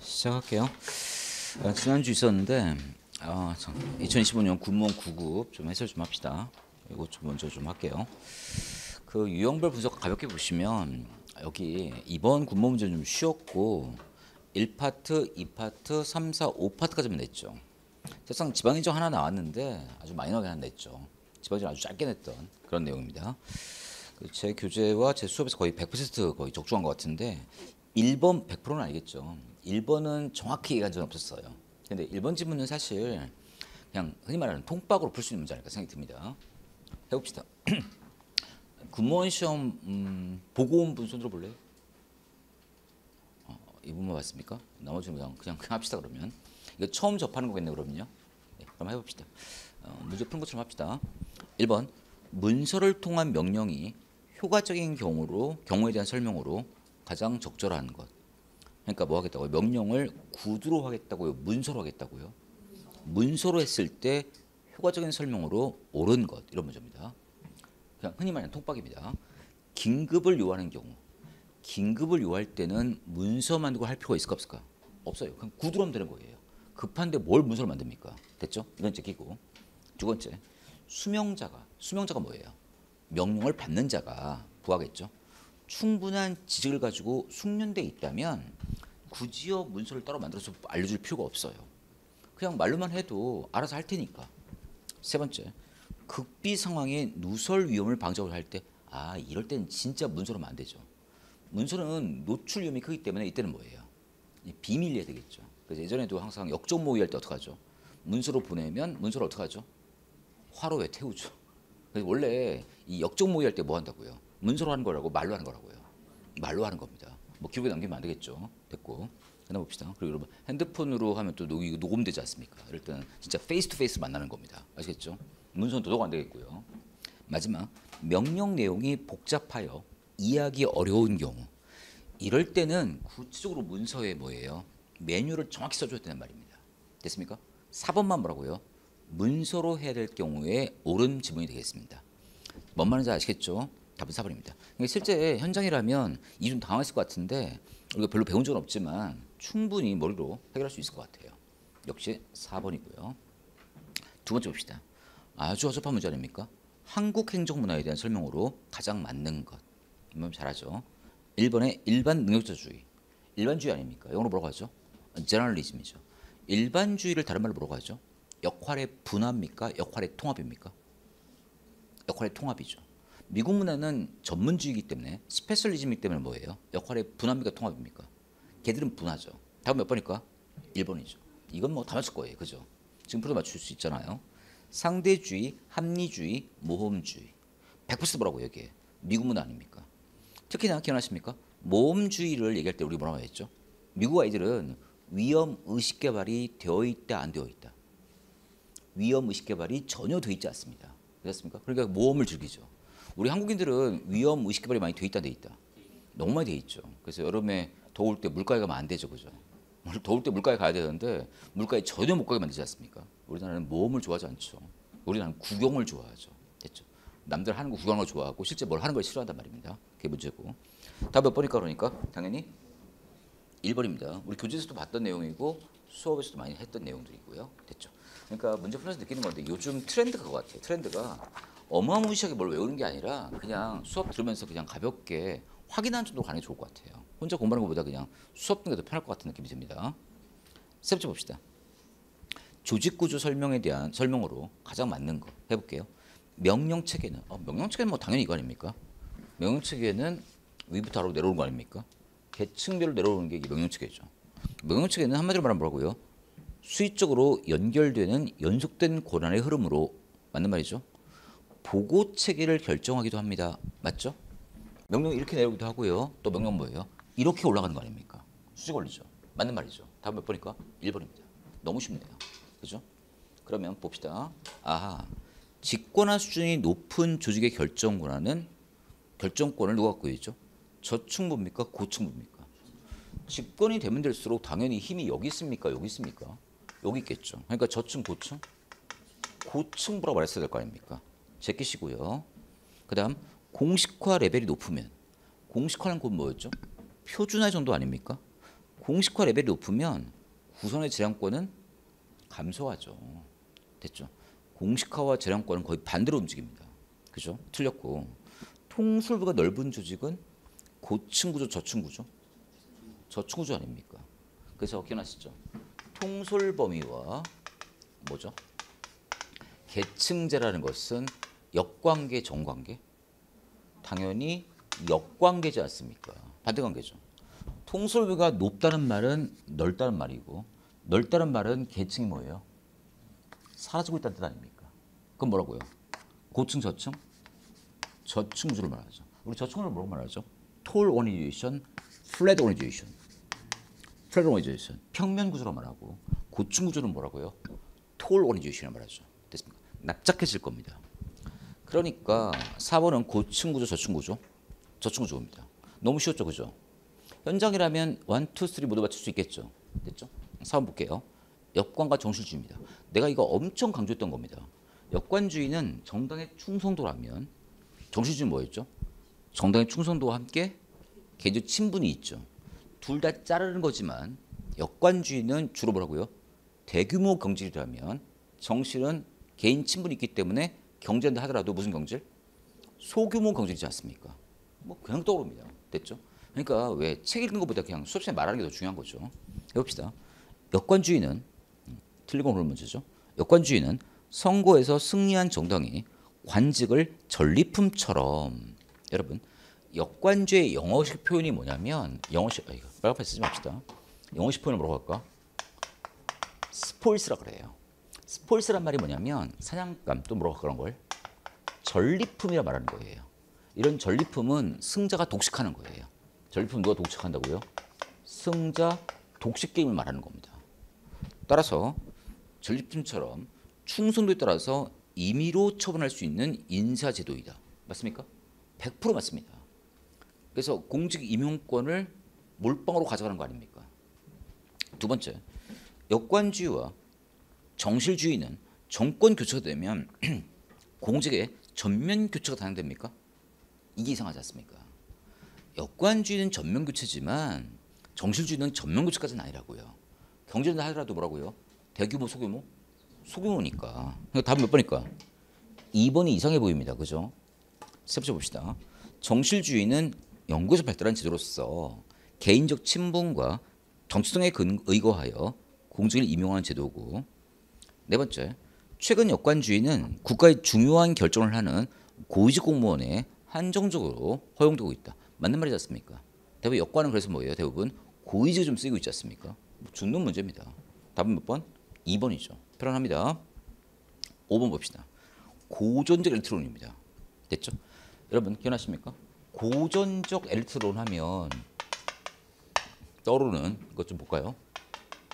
시작할게요. 지난주 있었는데 2025년 군무원 9급 좀 해설 좀 합시다. 이거 좀 먼저 좀 할게요. 그 유형별 분석 가볍게 보시면 여기 이번 군무원 문제 좀 쉬웠고 1파트, 2파트, 3, 4, 5파트까지만 냈죠. 사실상 지방인정 하나 나왔는데 아주 마이너하게 하나 냈죠. 지방인정 아주 짧게 냈던 그런 내용입니다. 제 교재와 제 수업에서 거의 100% 거의 적중한 것 같은데 1번 100%는 아니겠죠. 1번은 정확히 얘기한 적은 없었어요. 근데 1번 지문은 사실 그냥 흔히 말하는 통박으로 풀 수 있는 문제 아닐까 생각이 듭니다. 해봅시다. 군무원 시험 보고 온 분 손 들어볼래요? 이 분만 봤습니까? 나머지는 그냥 합시다 그러면. 이거 처음 접하는 거겠네요 그러면요. 네, 그럼 해봅시다. 문제 푸는 것처럼 합시다. 1번 문서를 통한 명령이 효과적인 경우에 대한 설명으로 가장 적절한 것. 그러니까 뭐 하겠다고요? 명령을 구두로 하겠다고요? 문서로 하겠다고요? 문서로 했을 때 효과적인 설명으로 옳은 것. 이런 문제입니다. 그냥 흔히 말하는 통박입니다. 긴급을 요하는 경우. 긴급을 요할 때는 문서 만들고 할 필요가 있을까 없을까? 없어요. 그냥 구두로 하면 되는 거예요. 급한데 뭘 문서로 만듭니까? 됐죠? 이건 제끼고. 두 번째, 수명자가 뭐예요? 명령을 받는 자가 부하겠죠. 충분한 지식을 가지고 숙련돼 있다면 굳이요 문서를 따로 만들어서 알려줄 필요가 없어요. 그냥 말로만 해도 알아서 할 테니까. 세 번째, 극비 상황에 누설 위험을 방지하고 할 때 이럴 때는 진짜 문서로 하면 안 되죠. 문서는 노출 위험이 크기 때문에 이때는 뭐예요? 비밀리에 되겠죠. 그래서 예전에도 항상 역적 모의 할 때 어떻게 하죠? 문서로 보내면 문서를 어떻게 하죠? 화로에 태우죠. 그래서 원래 이 역적 모의 할 때 뭐 한다고요? 문서로 하는 거라고 말로 하는 거라고요. 말로 하는 겁니다. 뭐 기록에 남기면 안 되겠죠. 됐고. 하나 봅시다. 그리고 여러분 핸드폰으로 하면 또 녹음되지 않습니까? 이럴 때는 진짜 페이스 투 페이스 만나는 겁니다. 아시겠죠? 문서는 도둑 안 되겠고요. 마지막 명령 내용이 복잡하여 이해하기 어려운 경우 이럴 때는 구체적으로 문서에 뭐예요? 메뉴를 정확히 써줘야 되는 말입니다. 됐습니까? 4번만 뭐라고요? 문서로 해야 될 경우에 옳은 지문이 되겠습니다. 뭔 말인지 아시겠죠? 답은 4번입니다. 실제 현장이라면 이 좀 당황했을 것 같은데 우리가 별로 배운 적은 없지만 충분히 머리로 해결할 수 있을 것 같아요. 역시 4번이고요. 두 번째 봅시다. 아주 어설픈 문제 아닙니까? 한국 행정문화에 대한 설명으로 가장 맞는 것. 이건 잘하죠. 1번에 일반 능력자주의. 일반주의 아닙니까? 영어로 뭐라고 하죠? 제너럴리즘이죠. 일반주의를 다른 말로 뭐라고 하죠? 역할의 분화입니까? 역할의 통합입니까? 역할의 통합이죠. 미국 문화는 전문주의이기 때문에 스페셜리즘이기 때문에 뭐예요? 역할의 분화입니까? 통합입니까? 걔들은 분화죠. 다음 몇 번일까? 1번이죠. 이건 뭐 다 맞출 거예요. 그죠? 지금 프로 맞출 수 있잖아요. 상대주의, 합리주의, 모험주의. 100% 뭐라고 여기에? 미국 문화 아닙니까? 특히나 기억나십니까? 모험주의를 얘기할 때 우리 뭐라고 했죠? 미국 아이들은 위험 의식 개발이 되어 있다 안 되어 있다. 위험 의식 개발이 전혀 되어 있지 않습니다. 그렇습니까? 그러니까 모험을 즐기죠. 우리 한국인들은 위험 의식 개발이 많이 돼 있다 돼 있다. 너무 많이 돼 있죠. 그래서 여름에 더울 때 물가에 가면 안 되죠, 그죠? 더울 때 물가에 가야 되는데 물가에 전혀 못 가게 만들지 않습니까? 우리나라는 모험을 좋아하지 않죠. 우리나라는 구경을 좋아하죠. 됐죠? 남들 하는 거 구경하는 걸 좋아하고 실제 뭘 하는 걸 싫어한단 말입니다. 그게 문제고. 다 몇 번일까 그러니까 당연히 1번입니다. 우리 교재에서도 봤던 내용이고 수업에서도 많이 했던 내용들이고요. 됐죠? 그러니까 문제 풀면서 느끼는 건데 요즘 트렌드가 그거 같아요. 트렌드가 어마무시하게 뭘 외우는 게 아니라 그냥 수업 들으면서 그냥 가볍게 확인하는 정도로 가는 게 좋을 것 같아요. 혼자 공부하는 것보다 그냥 수업 듣는 게 더 편할 것 같은 느낌이 듭니다. 세 번째 봅시다. 조직구조 설명으로 가장 맞는 거 해볼게요. 명령체계는 명령체계는 뭐 당연히 이거 아닙니까? 명령체계는 위부터 아래로 내려오는 거 아닙니까? 계층별로 내려오는 게 명령체계죠. 명령체계는 한마디로 말하면 뭐라고요? 수익적으로 연결되는 연속된 권한의 흐름으로 맞는 말이죠. 보고 체계를 결정하기도 합니다. 맞죠? 명령 이렇게 내려오기도 하고요. 또 명령 뭐예요? 이렇게 올라가는 거 아닙니까? 수직 원리죠. 맞는 말이죠. 다음 몇 번일까? 1번입니다. 너무 쉽네요. 그죠? 그러면 봅시다. 직권화 수준이 높은 조직의 결정권을 누가 갖고 있죠? 저층부입니까? 고층부입니까? 집권이 되면 될수록 당연히 힘이 여기 있습니까? 여기 있습니까? 여기 있겠죠. 그러니까 저층, 고층? 고층부라고 말했어야 될 거 아닙니까? 제끼시고요. 그 다음 공식화 레벨이 높으면 공식화는 곧 뭐였죠? 표준화 정도 아닙니까? 공식화 레벨이 높으면 구성의 재량권은 감소하죠. 됐죠? 공식화와 재량권은 거의 반대로 움직입니다. 그죠? 틀렸고 통솔부가 넓은 조직은 고층 구조, 저층 구조? 저층 구조 아닙니까? 그래서 기억나시죠? 통솔 범위와 뭐죠? 계층제라는 것은 역관계, 정관계? 당연히 역관계지 않습니까? 반대관계죠. 통솔부가 높다는 말은 넓다는 말이고 넓다는 말은 계층이 뭐예요? 사라지고 있다는 뜻 아닙니까? 그럼 뭐라고요? 고층, 저층? 저층 구조를 말하죠. 우리 저층을 뭐라고 말하죠? 톨 오니제이션, 플랫 오니제이션. 플랫 오니제이션. 평면 구조로 말하고 고층 구조는 뭐라고요? 톨 오니제이션을 말하죠. 됐습니까? 납작해질 겁니다. 그러니까 4번은 고층 구조, 저층 구조? 저층 구조입니다. 너무 쉬웠죠, 그죠? 현장이라면 1, 2, 3 모두 맞출 수 있겠죠. 됐죠? 4번 볼게요. 역관과 정실주의입니다. 내가 이거 엄청 강조했던 겁니다. 역관주의는 정당의 충성도라면 정실주의는 뭐였죠? 정당의 충성도와 함께 개인적 친분이 있죠. 둘 다 자르는 거지만 역관주의는 주로 뭐라고요? 대규모 경질이라면 정실은 개인 친분이 있기 때문에 경질한다 하더라도 무슨 경질? 소규모 경질이지 않습니까? 뭐 그냥 떠오릅니다. 됐죠? 그러니까 왜 책 읽는 것보다 그냥 수업 시간에 말하는 게 더 중요한 거죠. 해봅시다. 역관주의는 틀리고 오늘 문제죠. 역관주의는 선거에서 승리한 정당이 관직을 전리품처럼 여러분 역관주의 영어식 표현이 뭐냐면 영어식 빨간판 쓰지 맙시다. 영어식 표현을 뭐라고 할까? 스포일스라 그래요. 스포일스란 말이 뭐냐면 사냥감 또 뭐라고 그런 걸 전리품이라 말하는 거예요. 이런 전리품은 승자가 독식하는 거예요. 전리품 누가 독식한다고요? 승자 독식 게임을 말하는 겁니다. 따라서 전리품처럼 충성도에 따라서 임의로 처분할 수 있는 인사제도이다. 맞습니까? 100% 맞습니다. 그래서 공직 임용권을 몰빵으로 가져가는 거 아닙니까? 두 번째, 역관주의와 정실주의는 정권 교체가 되면 공직의 전면 교체가 단행됩니까? 이게 이상하지 않습니까? 역관주의는 전면 교체지만 정실주의는 전면 교체까지는 아니라고요. 경제는 하더라도 뭐라고요? 대규모, 소규모? 소규모니까. 그러니까 답은 몇 번일까? 2번이 이상해 보입니다. 그죠? 세 번째 봅시다. 정실주의는 연구에서 발달한 제도로서 개인적 친분과 정치성에 의거하여 공직을 임용하는 제도고, 네 번째, 최근 역관주의는 국가의 중요한 결정을 하는 고위직 공무원에 한정적으로 허용되고 있다. 맞는 말이지 않습니까? 대부분 역관은 그래서 뭐예요? 대부분 고위직이 좀 쓰이고 있지 않습니까? 죽는 문제입니다. 답은 몇 번? 2번이죠. 편안합니다. 5번 봅시다. 고전적 엘리트론입니다. 됐죠? 여러분 기억나십니까? 고전적 엘리트론 하면 떠오르는 것 좀 볼까요?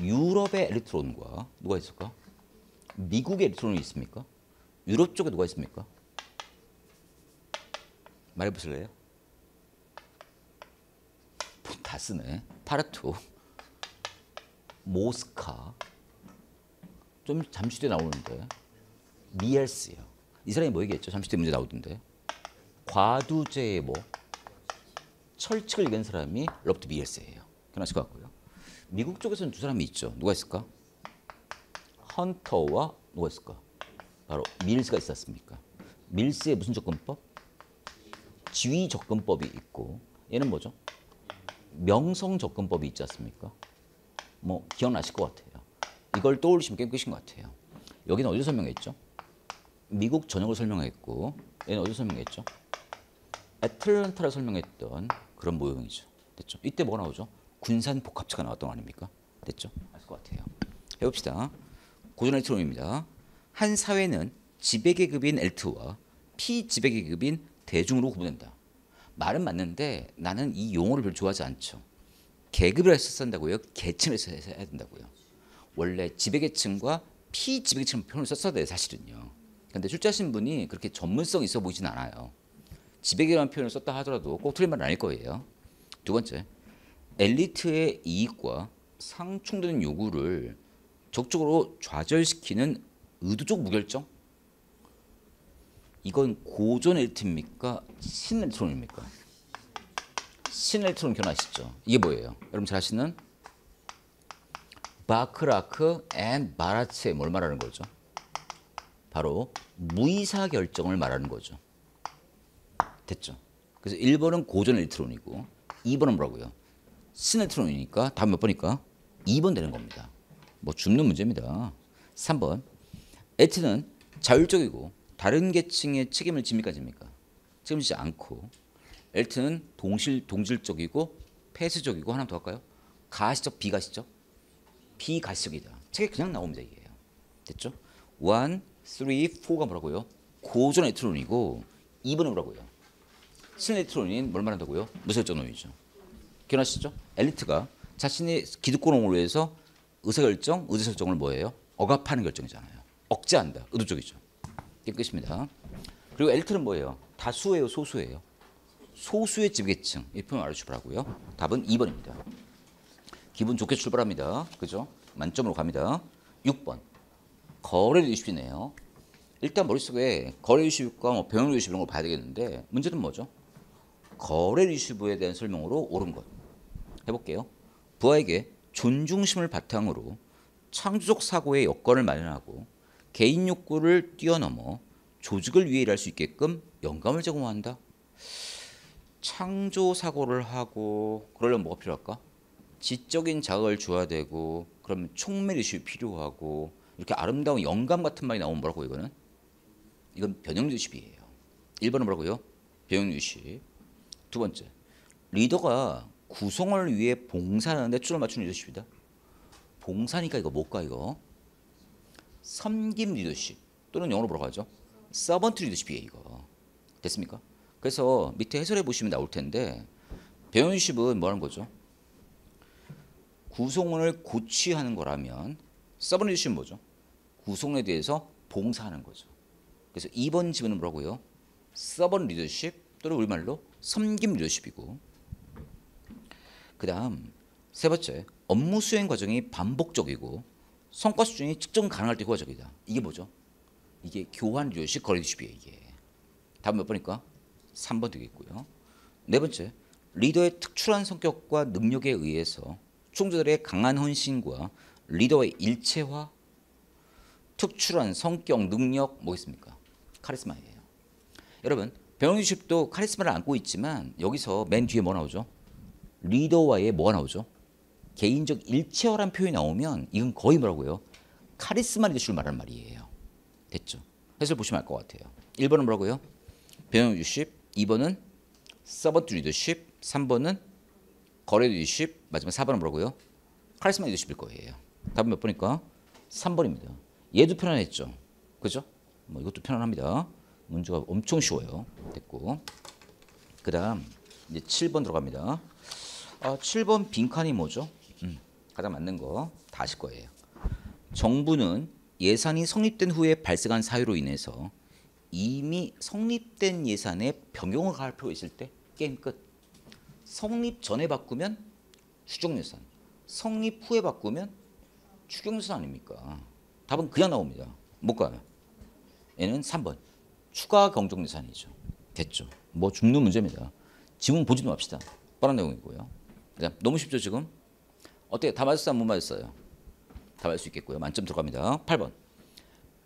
유럽의 엘리트론과 누가 있을까? 미국의 엘리트론이 있습니까? 유럽 쪽에 누가 있습니까? 말해보실래요? 다 쓰네. 파르투, 모스카, 좀 잠시 뒤에 나오는데 미엘스요. 이 사람이 뭐 얘기했죠? 잠시 뒤에 문제 나오던데. 과두제의 뭐 철칙을 얘기한 사람이 러버트 미엘스예요. 기억나실 것 같고요. 미국 쪽에서는 두 사람이 있죠. 누가 있을까? 헌터와 누가 있을까? 바로 밀스가 있었습니까? 밀스의 무슨 접근법? 지위 접근법이 있고, 얘는 뭐죠? 명성 접근법이 있지 않습니까? 뭐 기억나실 것 같아요. 이걸 떠올리시면 게임 끝인 것 같아요. 여기는 어디서 설명했죠? 미국 전역을 설명했고, 얘는 어디서 설명했죠? 애틀랜타를 설명했던 그런 모형이죠. 됐죠? 이때 뭐가 나오죠? 군산 복합체가 나왔던 거 아닙니까? 됐죠? 아실 것 같아요. 해봅시다. 고전 엘트론입니다. 한 사회는 지배계급인 엘트와 피지배계급인 대중으로 구분된다. 말은 맞는데 나는 이 용어를 별로 좋아하지 않죠. 계급을 해서 쓴다고요? 계층을 해서 해야 된다고요? 원래 지배계층과 피지배계층 표현을 썼어야 돼요, 사실은요. 근데 출제하신 분이 그렇게 전문성 있어 보이진 않아요. 지배계라는 표현을 썼다 하더라도 꼭 틀린 말은 아닐 거예요. 두 번째, 엘리트의 이익과 상충되는 요구를 적극적으로 좌절시키는 의도적 무결정? 이건 고전 엘리트입니까? 신 엘리트론입니까? 신 엘리트론 기억나시죠? 이게 뭐예요? 여러분 잘 아시는 바크라크 앤 바라츠의 뭘 말하는 거죠? 바로 무이사 결정을 말하는 거죠. 됐죠? 그래서 1번은 고전 엘트론이고 2번은 뭐라고요? 시네트론이니까 다음 몇 번이니까 2번 되는 겁니다. 뭐 줍는 문제입니다. 3번 에트는 자율적이고 다른 계층의 책임을 집니까? 책임지지 않고 엘트는 동질적이고 폐쇄적이고 하나 더 할까요? 가시적 비가시적? 비가시적이다. 책에 그냥 나옵니다. 이게. 됐죠? 1, 3, 4가 뭐라고요? 고전 엘트론이고 2번은 뭐라고요? 시네트론인 뭘 말한다고요? 무설전원이죠. 기억나시죠? 엘리트가 자신의 기득권을 위해서 의사설정을 뭐예요? 억압하는 결정이잖아요. 억제한다. 의도적이죠. 이게 끝입니다. 그리고 엘리트는 뭐예요? 다수예요? 소수예요? 소수의 지배계층. 이 표현 알아주시라고요. 답은 2번입니다. 기분 좋게 출발합니다. 그죠? 만점으로 갑니다. 6번. 거래 리더십이네요. 일단 머릿속에 거래 리더십과 뭐 병역 리더십 이런 걸 봐야 되겠는데 문제는 뭐죠? 거래 리더십에 대한 설명으로 옳은 것. 해볼게요. 부하에게 존중심을 바탕으로 창조적 사고의 여건을 마련하고 개인 욕구를 뛰어넘어 조직을 위해 일할 수 있게끔 영감을 제공한다. 창조 사고를 하고 그러려면 뭐가 필요할까? 지적인 자극을 줘야 되고 그러면 촉매 리더십이 필요하고 이렇게 아름다운 영감 같은 말이 나오면 뭐라고 이거는? 이건 변형 리더십이에요. 1번은 뭐라고요? 변형 리더십. 두 번째, 리더가 구성을 위해 봉사하는데 초점을 맞추는 리더십이다. 봉사니까 이거 뭘까 이거? 섬김 리더십 또는 영어로 뭐라고 하죠? 서번트 리더십이에요 이거. 됐습니까? 그래서 밑에 해설해 보시면 나올 텐데 변형 리더십은 뭐 하는 거죠? 구성원을 고취하는 거라면 서번트 리더십은 뭐죠? 구성원에 대해서 봉사하는 거죠. 그래서 2번 지문은 뭐라고요? 서번 리더십 또는 우리말로 섬김 리더십이고 그 다음 세 번째 업무 수행 과정이 반복적이고 성과 수준이 측정 가능할 때 효과적이다. 이게 뭐죠? 이게 교환 리더십, 거래 리더십이에요. 이게 답은 몇 번일까? 3번 되겠고요. 네 번째 리더의 특출한 성격과 능력에 의해서 총재들의 강한 헌신과 리더의 일체화 특출한 성격, 능력 뭐겠습니까? 카리스마예요. 여러분 변형 리더십도 카리스마를 안고 있지만 여기서 맨 뒤에 뭐 나오죠? 리더와의 뭐가 나오죠? 개인적 일체화라는 표현이 나오면 이건 거의 뭐라고요? 카리스마 리더십을 말하는 말이에요. 됐죠? 해설 보시면 알 것 같아요. 1번은 뭐라고요? 변형 리더십, 2번은 서번트 리더십, 3번은 거래 리더십, 마지막 4번은 뭐라고요? 카리스마 리더십일 거예요. 답은 몇 번일까? 3번입니다. 얘도 편안했죠? 그죠? 뭐 이것도 편안합니다. 문제가 엄청 쉬워요. 됐고 그 다음 이제 7번 들어갑니다. 7번 빈칸이 뭐죠? 가장 맞는 거 다 아실 거예요. 정부는 예산이 성립된 후에 발생한 사유로 인해서 이미 성립된 예산에 변경을 가할 필요가 있을 때 게임 끝. 성립 전에 바꾸면 추정 예산, 성립 후에 바꾸면 추경 예산 아닙니까? 답은 그냥 나옵니다. 못 가요. 얘는 3번 추가 경정 예산이죠. 됐죠? 뭐 줍는 문제입니다. 지문 보지도 맙시다. 뻔한 내용이고요. 너무 쉽죠 지금? 어때요? 다 맞았어요? 못 맞았어요? 다 맞을 수 있겠고요. 만점 들어갑니다. 8번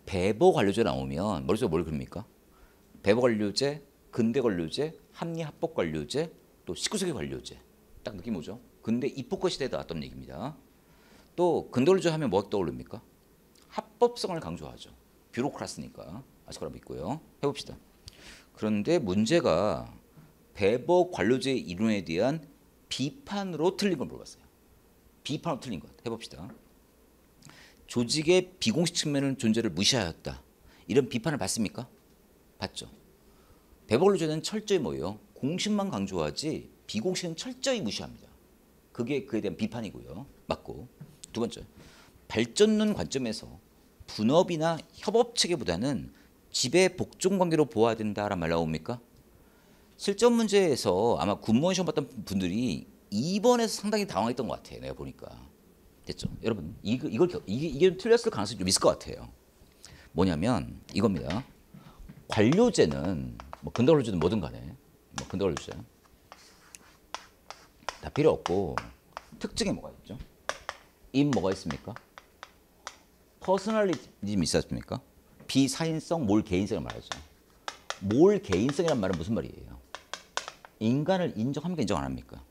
배보 관료제 나오면 머릿속에 뭘 그립니까? 배보 관료제, 근대 관료제, 합리 합법 관료제, 또 19세기 관료제. 딱 느낌 오죠? 근대 입법과 시대에 나왔던 얘기입니다. 또 근대 관료제 하면 뭐가 떠오릅니까? 합법성을 강조하죠. 뷰로크라스니까 아실 거라 믿고요. 해봅시다. 그런데 문제가 배보 관료제 이론에 대한 비판으로 틀린 걸 물어봤어요. 비판으로 틀린 것. 해봅시다. 조직의 비공식 측면의 존재를 무시하였다. 이런 비판을 받습니까? 받죠. 배보 관료제는 철저히 뭐예요? 공식만 강조하지 비공식은 철저히 무시합니다. 그게 그에 대한 비판이고요. 맞고. 두 번째, 발전론 관점에서 분업이나 협업 체계보다는 지배 복종 관계로 보아야 된다라는 말 나옵니까? 실전 문제에서 아마 군무원 시험 봤던 분들이 2번에서 상당히 당황했던 것 같아요. 내가 보니까. 됐죠? 여러분 이게 틀렸을 가능성이 좀 있을 것 같아요. 뭐냐면 이겁니다. 관료제는 뭐 근대 관료제든 뭐든 간에 뭐 근대 관료제 다 필요 없고 특징이 뭐가 있죠? 인 뭐가 있습니까? 퍼스널리즘이 있었습니까? 비사인성, 몰 개인성을 말하죠. 몰 개인성이란 말은 무슨 말이에요? 인간을 인정합니까? 인정 안 합니까?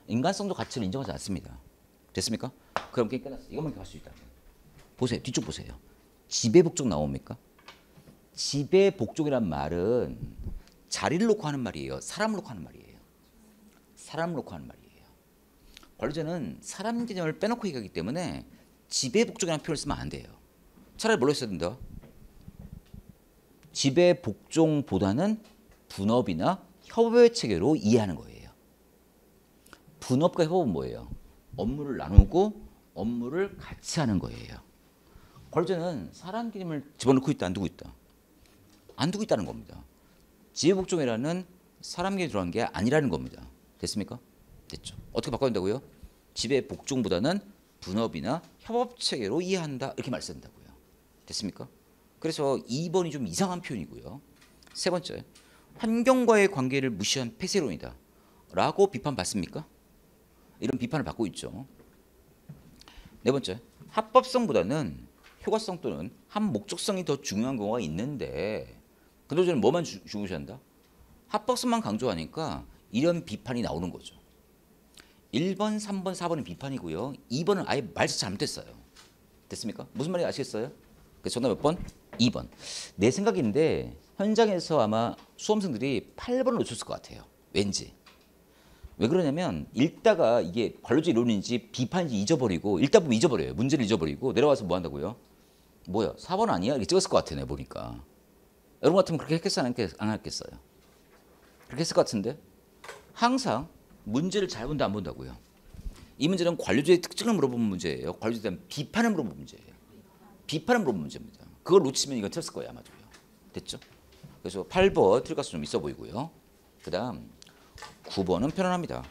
인간성도 가치를 인정하지 않습니다. 됐습니까? 그럼 게임 끝났어. 이것만 할 수 있다. 보세요. 뒤쪽 보세요. 지배복종 나옵니까? 지배복종이란 말은 자리를 놓고 하는 말이에요. 사람을 놓고 하는 말이에요. 사람을 놓고 하는 말이에요. 권리자는 사람 개념을 빼놓고 얘기하기 때문에 지배복종이라는 표현을 쓰면 안 돼요. 차라리 뭘로 써야 된다? 지배복종보다는 분업이나 협업의 체계로 이해하는 거예요. 분업과 협업은 뭐예요? 업무를 나누고 업무를 같이 하는 거예요. 권리자는 사람 개념을 집어넣고 있다, 안 두고 있다? 안 두고 있다는 겁니다. 지배복종이라는 사람 개념이 들어간 게 아니라는 겁니다. 됐습니까? 됐죠. 어떻게 바꿔야 된다고요? 지배복종보다는 분업이나 협업 체계로 이해한다 이렇게 말씀드린다고요. 됐습니까? 그래서 2번이 좀 이상한 표현이고요. 세 번째, 환경과의 관계를 무시한 폐쇄론이다 라고 비판받습니까? 이런 비판을 받고 있죠. 네 번째, 합법성보다는 효과성 또는 한 목적성이 더 중요한 경우가 있는데 그들은 뭐만 중요시한다? 합법성만 강조하니까 이런 비판이 나오는 거죠. 1번, 3번, 4번은 비판이고요. 2번은 아예 말이 잘못됐어요. 됐습니까? 무슨 말인지 아시겠어요? 그래서 정답 몇 번? 2번. 내 생각인데 현장에서 아마 수험생들이 8번을 놓쳤을 것 같아요. 왠지. 왜 그러냐면 읽다가 이게 관료제 이론인지 비판인지 잊어버리고 읽다 보면 잊어버려요. 문제를 잊어버리고 내려와서 뭐 한다고요? 뭐야? 4번 아니야? 이렇게 찍었을 것 같아. 내 보니까. 여러분 같으면 그렇게 했겠어요? 안 했겠어요? 그렇게 했을 것 같은데 항상 문제를 잘 본다 안 본다고요? 이 문제는 관료제의 특징을 물어보는 문제예요. 관료제에 대한 비판을 물어보는 문제예요. 비판을 물어보는 문제입니다. 그걸 놓치면 이건 틀렸을 거예요. 아마도요. 됐죠? 그래서 8번 틀릴 가수 좀 있어 보이고요. 그 다음 9번은 편안합니다.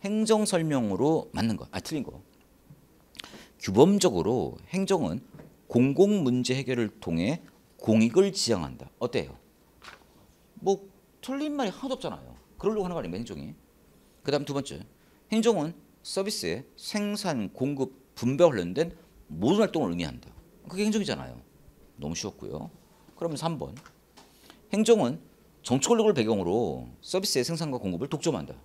행정 설명으로 맞는 거. 틀린 거. 규범적으로 행정은 공공 문제 해결을 통해 공익을 지향한다. 어때요? 뭐 틀린 말이 하나도 없잖아요. 그러려고 하는 거 아닙니까? 행정이. 그 다음 두 번째. 행정은 서비스의 생산, 공급, 분배와 관련된 모든 활동을 의미한다. 그게 행정이잖아요. 너무 쉬웠고요. 그러면 3번. 행정은 정치 권력을 배경으로 서비스의 생산과 공급을 독점한다.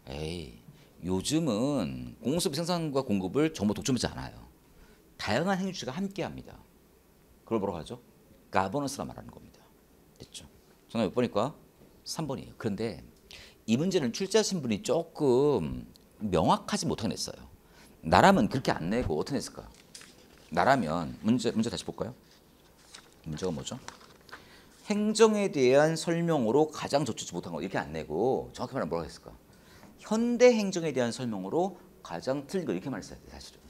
에이, 요즘은 공공서비스 생산과 공급을 전부 독점하지 않아요. 다양한 행주체가 함께합니다. 그걸 뭐라고 하죠? 가버넌스라 말하는 겁니다. 됐죠? 정답 몇 번일까? 3번이에요. 그런데 이 문제는 출제하신 분이 조금 명확하지 못하게 냈어요. 나라면 그렇게 안 내고 어떻게 냈을까? 나라면 문제 다시 볼까요? 문제가 뭐죠? 행정에 대한 설명으로 가장 적절치 못한 거 이렇게 안 내고 정확히 말하면 뭐라고 했을까? 현대 행정에 대한 설명으로 가장 틀린 거 이렇게 말했어야 돼 사실은.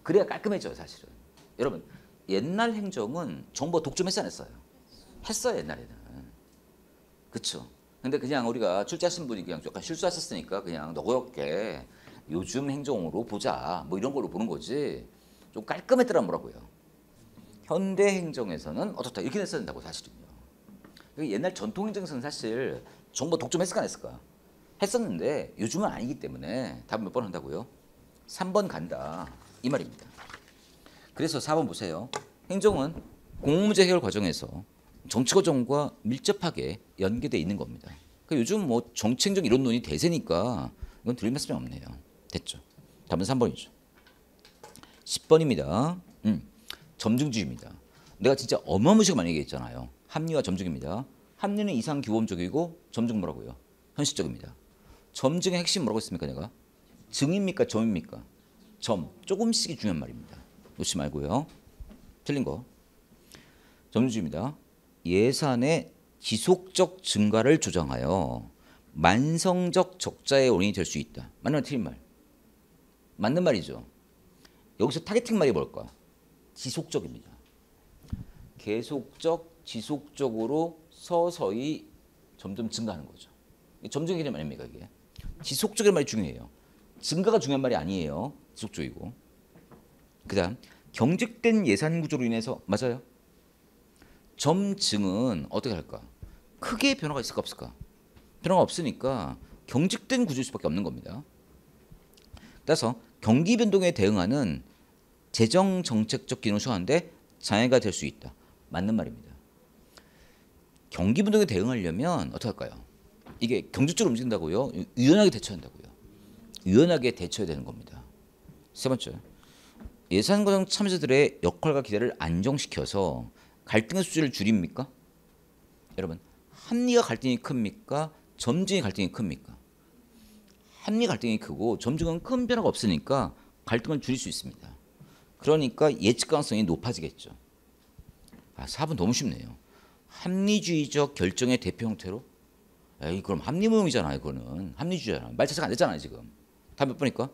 그래야 깔끔해져요 사실은. 여러분 옛날 행정은 정보 독점했어 안 했어요? 했어요 옛날에는. 그렇죠? 근데 그냥 우리가 출제하신 분이 그냥 약간 실수하셨으니까 그냥 너그럽게 요즘 행정으로 보자 뭐 이런 걸로 보는 거지 좀 깔끔했더란 뭐라고요. 현대 행정에서는 어떻다 이렇게 냈어야 된다고 사실은요. 옛날 전통 행정에서는 사실 정보 독점했을까 안 했을까? 했었는데 요즘은 아니기 때문에 답은 몇 번 한다고요? 3번 간다 이 말입니다. 그래서 4번 보세요. 행정은 공무문제 해결 과정에서 정치 과정과 밀접하게 연계되어 있는 겁니다. 그러니까 요즘 뭐 정치행정 이론론이 대세니까 이건 드릴 말씀이 없네요. 됐죠? 답은 3번이죠. 10번입니다. 점증주의입니다. 내가 진짜 어마무시하게 많이 얘기했잖아요. 합리와 점증입니다. 합리는 이상 규범적이고 점증 뭐라고요? 현실적입니다. 점증의 핵심 뭐라고 했습니까 내가? 증입니까 점입니까? 점. 조금씩이 중요한 말입니다. 놓지 말고요. 틀린 거. 점증주의입니다. 예산의 지속적 증가를 조장하여 만성적 적자의 원인이 될 수 있다. 맞는 말 틀린 말? 맞는 말이죠. 여기서 타겟팅 말이 뭘까? 지속적입니다. 계속적, 지속적으로 서서히 점점 증가하는 거죠. 점증의 개념 아닙니까 이게? 지속적인 말이 중요해요. 증가가 중요한 말이 아니에요. 지속적이고. 그 다음 경직된 예산 구조로 인해서 맞아요. 점증은 어떻게 할까? 크게 변화가 있을까 없을까? 변화가 없으니까 경직된 구조일 수밖에 없는 겁니다. 따라서 경기 변동에 대응하는 재정 정책적 기능을 수행하는데 장애가 될 수 있다. 맞는 말입니다. 경기 변동에 대응하려면 어떻게 할까요? 이게 경제적으로 움직인다고요? 유연하게 대처한다고요. 유연하게 대처해야 되는 겁니다. 세 번째, 예산 과정 참여자들의 역할과 기대를 안정시켜서 갈등의 수준을 줄입니까? 여러분, 합리가 갈등이 큽니까? 점증의 갈등이 큽니까? 합리 갈등이 크고 점증은 큰 변화가 없으니까 갈등을 줄일 수 있습니다. 그러니까 예측 가능성이 높아지겠죠. 4번 너무 쉽네요. 합리주의적 결정의 대표 형태로? 에이, 그럼 합리무용이잖아요. 그거는 합리주의잖아. 말 자체가 안 됐잖아요. 지금. 다 몇 번일까?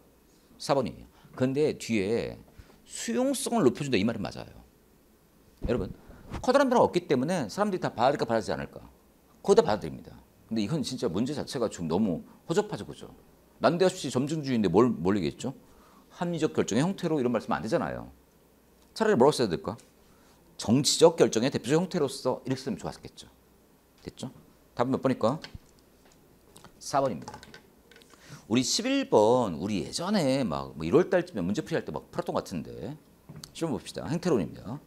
4번이에요. 그런데 뒤에 수용성을 높여준다 이 말은 맞아요. 여러분, 커다란 변화가 없기 때문에 사람들이 다 받아들일까 받아들이지 않을까? 거의 다 받아들입니다. 근데 이건 진짜 문제 자체가 좀 너무 허접하죠. 그죠? 난데없이 점증주의인데 뭘 얘기했죠? 합리적 결정의 형태로 이런 말씀 안 되잖아요. 차라리 뭐라고 써야 될까? 정치적 결정의 대표적 형태로서 이렇게 쓰면 좋았겠죠. 됐죠? 답은 몇 번일까? 4번입니다. 우리 11번 우리 예전에 막 1월 달쯤에 문제 풀이할 때 막 풀었던 것 같은데 시험 봅시다. 행태론입니다.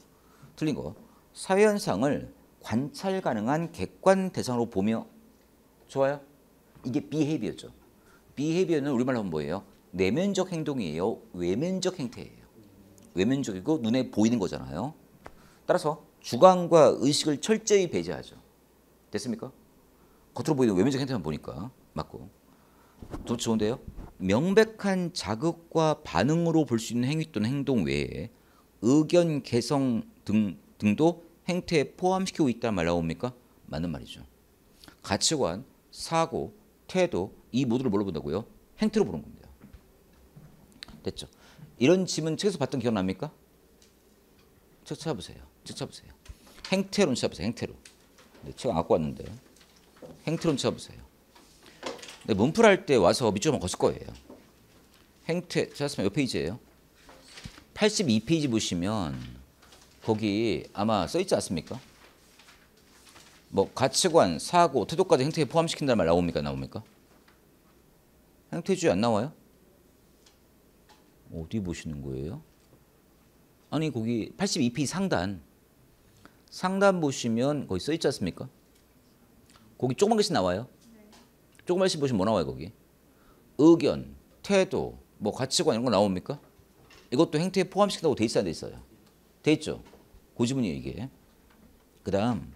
틀린 거. 사회 현상을 관찰 가능한 객관 대상으로 보며 좋아요? 이게 behavior죠. behavior는 우리말로 하면 뭐예요? 내면적 행동이에요? 외면적 행태예요? 외면적이고 눈에 보이는 거잖아요. 따라서 주관과 의식을 철저히 배제하죠. 됐습니까? 겉으로 보이는 외면적 행태만 보니까 맞고. 더 좋은데요. 명백한 자극과 반응으로 볼 수 있는 행위 또는 행동 외에 의견 개성 등도 행태에 포함시키고 있다는 말 나옵니까? 맞는 말이죠. 가치관, 사고, 태도 이 모두를 뭘로 본다고요? 행태로 보는 겁니다. 됐죠? 이런 질문 책에서 봤던 기억납니까? 책 찾아보세요. 행태론 찾아보세요. 행태로. 책 안 갖고 왔는데 행태론 찾아보세요. 문풀할 때 와서 밑줄만 걷을 거예요. 행태 찾았으면 몇 페이지예요? 82페이지 보시면 거기 아마 써있지 않습니까? 뭐 가치관, 사고, 태도까지 행태에 포함시킨다는 말 나옵니까? 행태주의 안 나와요? 어디 보시는 거예요? 아니 거기 82페이지 상단 보시면 거기 써있지 않습니까? 거기 조그만 글씨 나와요? 조그만 글씨 보시면 뭐 나와요 거기? 의견, 태도, 뭐 가치관 이런 거 나옵니까? 이것도 행태에 포함시킨다고 돼 있어야 돼 있어요. 돼 있죠? 그 지문이에요 이게. 그 다음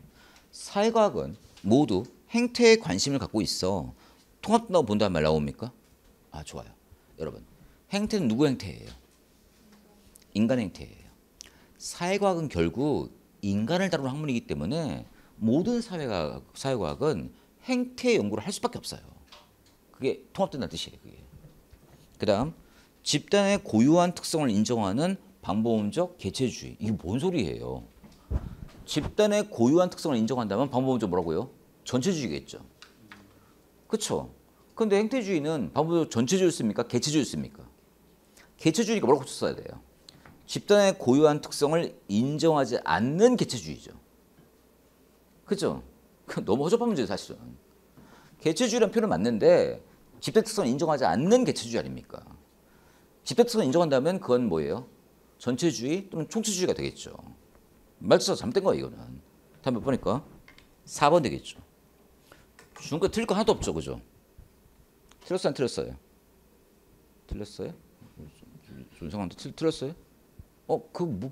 사회과학은 모두 행태에 관심을 갖고 있어 통합된다고 본다는 말 나옵니까? 좋아요. 여러분 행태는 누구 행태예요? 인간 행태예요. 사회과학은 결국 인간을 다루는 학문이기 때문에 모든 사회과학은 행태 연구를 할 수밖에 없어요. 그게 통합된다는 뜻이에요. 그게. 그 다음 집단의 고유한 특성을 인정하는 방법론적 개체주의. 이게 뭔 소리예요? 집단의 고유한 특성을 인정한다면 방법론적 뭐라고요? 전체주의겠죠. 그렇죠? 그런데 행태주의는 방법론적 전체주의를 씁니까? 개체주의를 씁니까? 개체주의니까 뭐라고 써야 돼요? 집단의 고유한 특성을 인정하지 않는 개체주의죠. 그렇죠? 너무 허접한 문제예요 사실은. 개체주의라는 표현은 맞는데 집단 특성을 인정하지 않는 개체주의 아닙니까? 집단 특성을 인정한다면 그건 뭐예요? 전체주의 또는 총체주의가 되겠죠. 말투가 잘못된 거예요 이거는. 다음 몇 번일까? 4번 되겠죠. 중간 틀릴 거 하나도 없죠. 그죠? 틀렸어요 안 틀렸어요? 틀렸어요? 좀 이상한데 틀렸어요?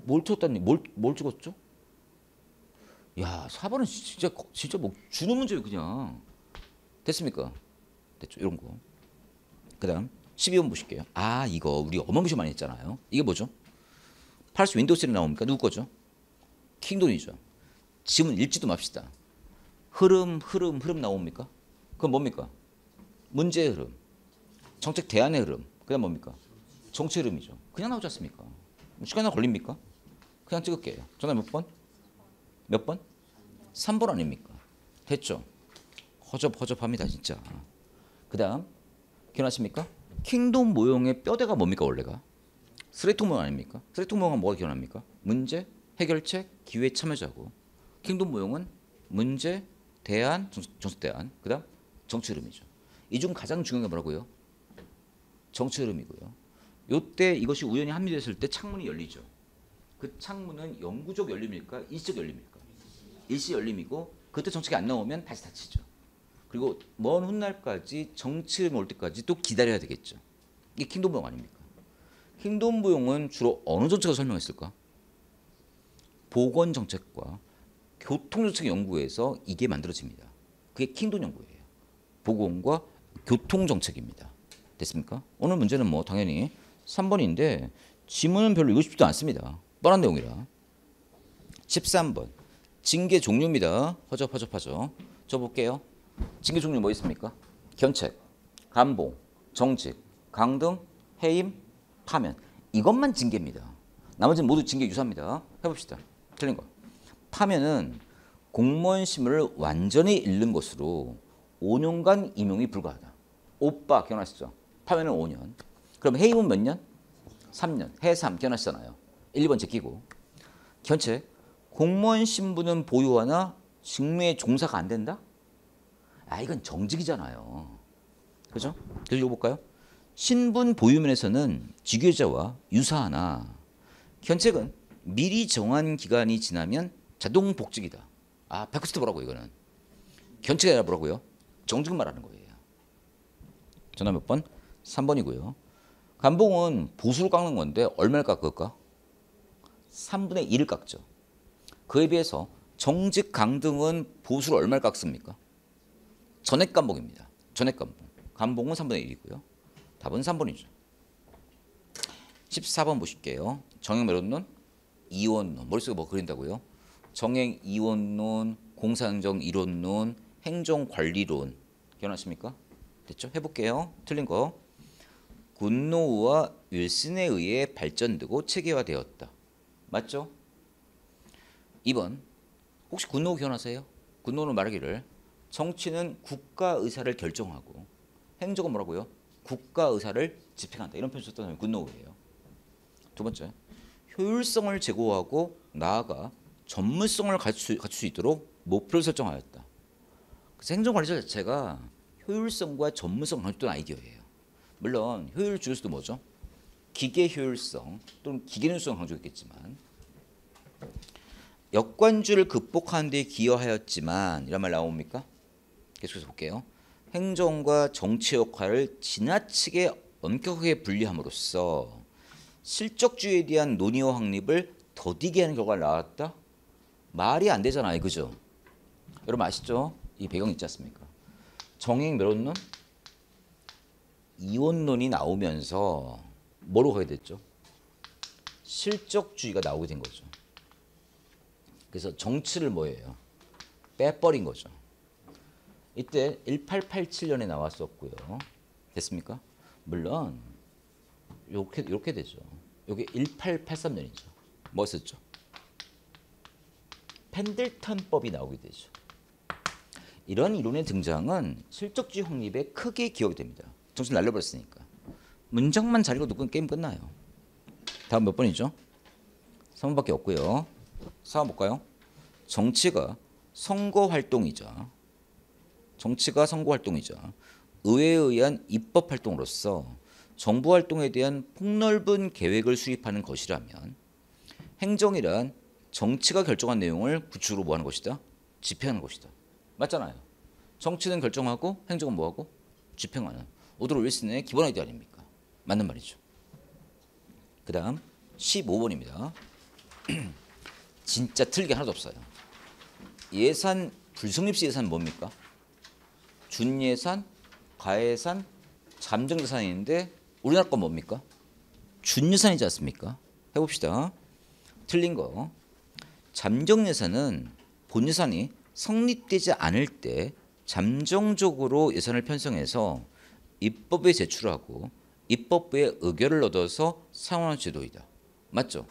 뭘 틀었다니? 뭘 찍었죠? 야 4번은 진짜 뭐 주는 문제예요 그냥. 됐습니까? 됐죠 이런 거. 그 다음 12번 보실게요. 이거 우리 어마무시 많이 했잖아요. 이게 뭐죠? 팔스 윈도우스에 나옵니까? 누구 거죠? 킹돈이죠. 지문 읽지도 맙시다. 흐름 나옵니까? 그건 뭡니까? 문제의 흐름, 정책 대안의 흐름, 그다음 뭡니까? 정치 흐름이죠. 그냥 나오지 않습니까? 시간 하나 걸립니까? 그냥 찍을게요. 전화 몇 번? 몇 번? 3번 아닙니까? 됐죠? 허접합니다 진짜. 그 다음 기억나십니까? 킹돈 모형의 뼈대가 뭡니까 원래가? 쓰레기통 모형 아닙니까? 쓰레기통 모형은 뭐가 기억납니까? 문제, 해결책, 기회 참여자고. 킹돈 모형은 문제, 대안, 정책 대안, 그 다음 정치 흐름이죠. 이 중 가장 중요한 게 뭐라고요? 정치 흐름이고요. 요때 이것이 우연히 합류됐을 때 창문이 열리죠. 그 창문은 영구적 열림일까? 일시적 열림일까? 일시 열림이고 그때 정책이 안 나오면 다시 닫히죠. 그리고 먼 훗날까지 정책이 올 때까지 또 기다려야 되겠죠. 이게 킹덤 부용 아닙니까? 킹덤 부용은 주로 어느 정책을 설명했을까? 보건정책과 교통정책 연구에서 이게 만들어집니다. 그게 킹덤 연구예요. 보건과 교통정책입니다. 됐습니까? 오늘 문제는 뭐 당연히 3번인데 지문은 별로 읽고 싶지도 않습니다. 뻔한 내용이라. 13번 징계 종류입니다. 허접허접하죠. 저 볼게요. 징계 종류 뭐 있습니까? 견책, 감봉, 정직, 강등, 해임, 파면. 이것만 징계입니다. 나머지는 모두 징계 유사입니다. 해봅시다. 틀린 거. 파면은 공무원 심을 완전히 잃는 것으로 5년간 임용이 불가하다. 오빠 기억나시죠? 파면은 5년. 그럼 해임은 몇 년? 3년. 해삼 기억나시잖아요. 1, 2번 제끼고. 견책. 공무원 신분은 보유하나 직무에 종사가 안 된다? 아, 이건 정직이잖아요. 그죠? 그래서 이거 볼까요? 신분 보유면에서는 직위자와 유사하나 견책은 미리 정한 기간이 지나면 자동 복직이다. 아, 100% 뭐라고 이거는. 견책이 아니라 뭐라고요? 정직은 말하는 거예요. 전화 몇 번? 3번이고요. 감봉은 보수를 깎는 건데 얼마를 깎을까? 3분의 1을 깎죠. 그에 비해서 정직 강등은 보수를 얼마를 깎습니까? 전액 감봉입니다. 전액 감봉. 감봉은 3분의 1이고요. 답은 3번이죠. 14번 보실게요. 정행 매론론, 이원론. 머릿속에 뭐 그린다고요? 정행 이원론, 공사행정 이론론, 행정관리론. 기억나십니까? 됐죠? 해볼게요. 틀린 거. 굿노우와 윌슨에 의해 발전되고 체계화되었다. 맞죠? 2번. 혹시 굿노우 기억나세요? 굿노우는 말하기를 정치는 국가 의사를 결정하고 행정은 뭐라고요? 국가 의사를 집행한다. 이런 표현 썼던 굿노우예요. 두 번째. 효율성을 제고하고 나아가 전문성을 갖출 수 있도록 목표를 설정하였다. 그래서 행정관리자 자체가 효율성과 전문성을 강조했던 아이디어예요. 물론 효율 중에서도 뭐죠? 기계 효율성 또는 기계 효율성을 강조했겠지만 역관주를 극복하는 데 기여하였지만 이런 말 나옵니까? 계속해서 볼게요. 행정과 정치 역할을 지나치게 엄격하게 분리함으로써 실적주의에 대한 논의와 확립을 더디게 하는 결과가 나왔다? 말이 안 되잖아요. 그죠? 여러분 아시죠? 이 배경 있지 않습니까? 정행 매론론, 이원론이 나오면서 뭐로 가게 됐죠? 실적주의가 나오게 된 거죠. 그래서 정치를 뭐예요? 빼버린 거죠. 이때 1887년에 나왔었고요. 됐습니까? 물론 이렇게 되죠. 이게 1883년이죠. 뭐 썼죠? 펜들턴법이 나오게 되죠. 이런 이론의 등장은 실적주의 확립에 크게 기여하게 됩니다. 정신 날려버렸으니까. 문장만 잘 읽어도 게임 끝나요. 다음 몇 번이죠? 3번밖에 없고요. 4번 볼까요? 정치가 선거활동이자 의회에 의한 입법활동으로서 정부활동에 대한 폭넓은 계획을 수립하는 것이라면 행정이란 정치가 결정한 내용을 구축으로 뭐하는 것이다? 집행하는 것이다. 맞잖아요. 정치는 결정하고 행정은 뭐하고? 집행하는. 오드로 윌슨의 기본 아이디어 아닙니까? 맞는 말이죠. 그 다음 15번입니다. 진짜 틀린 게 하나도 없어요. 예산, 불성립시 예산은 뭡니까? 준예산, 가예산, 잠정예산인데 우리나라 건 뭡니까? 준예산이지 않습니까? 해봅시다. 틀린 거. 잠정예산은 본예산이 성립되지 않을 때 잠정적으로 예산을 편성해서 입법에 제출하고 입법부의 의결을 얻어서 사용하는 제도이다. 맞죠?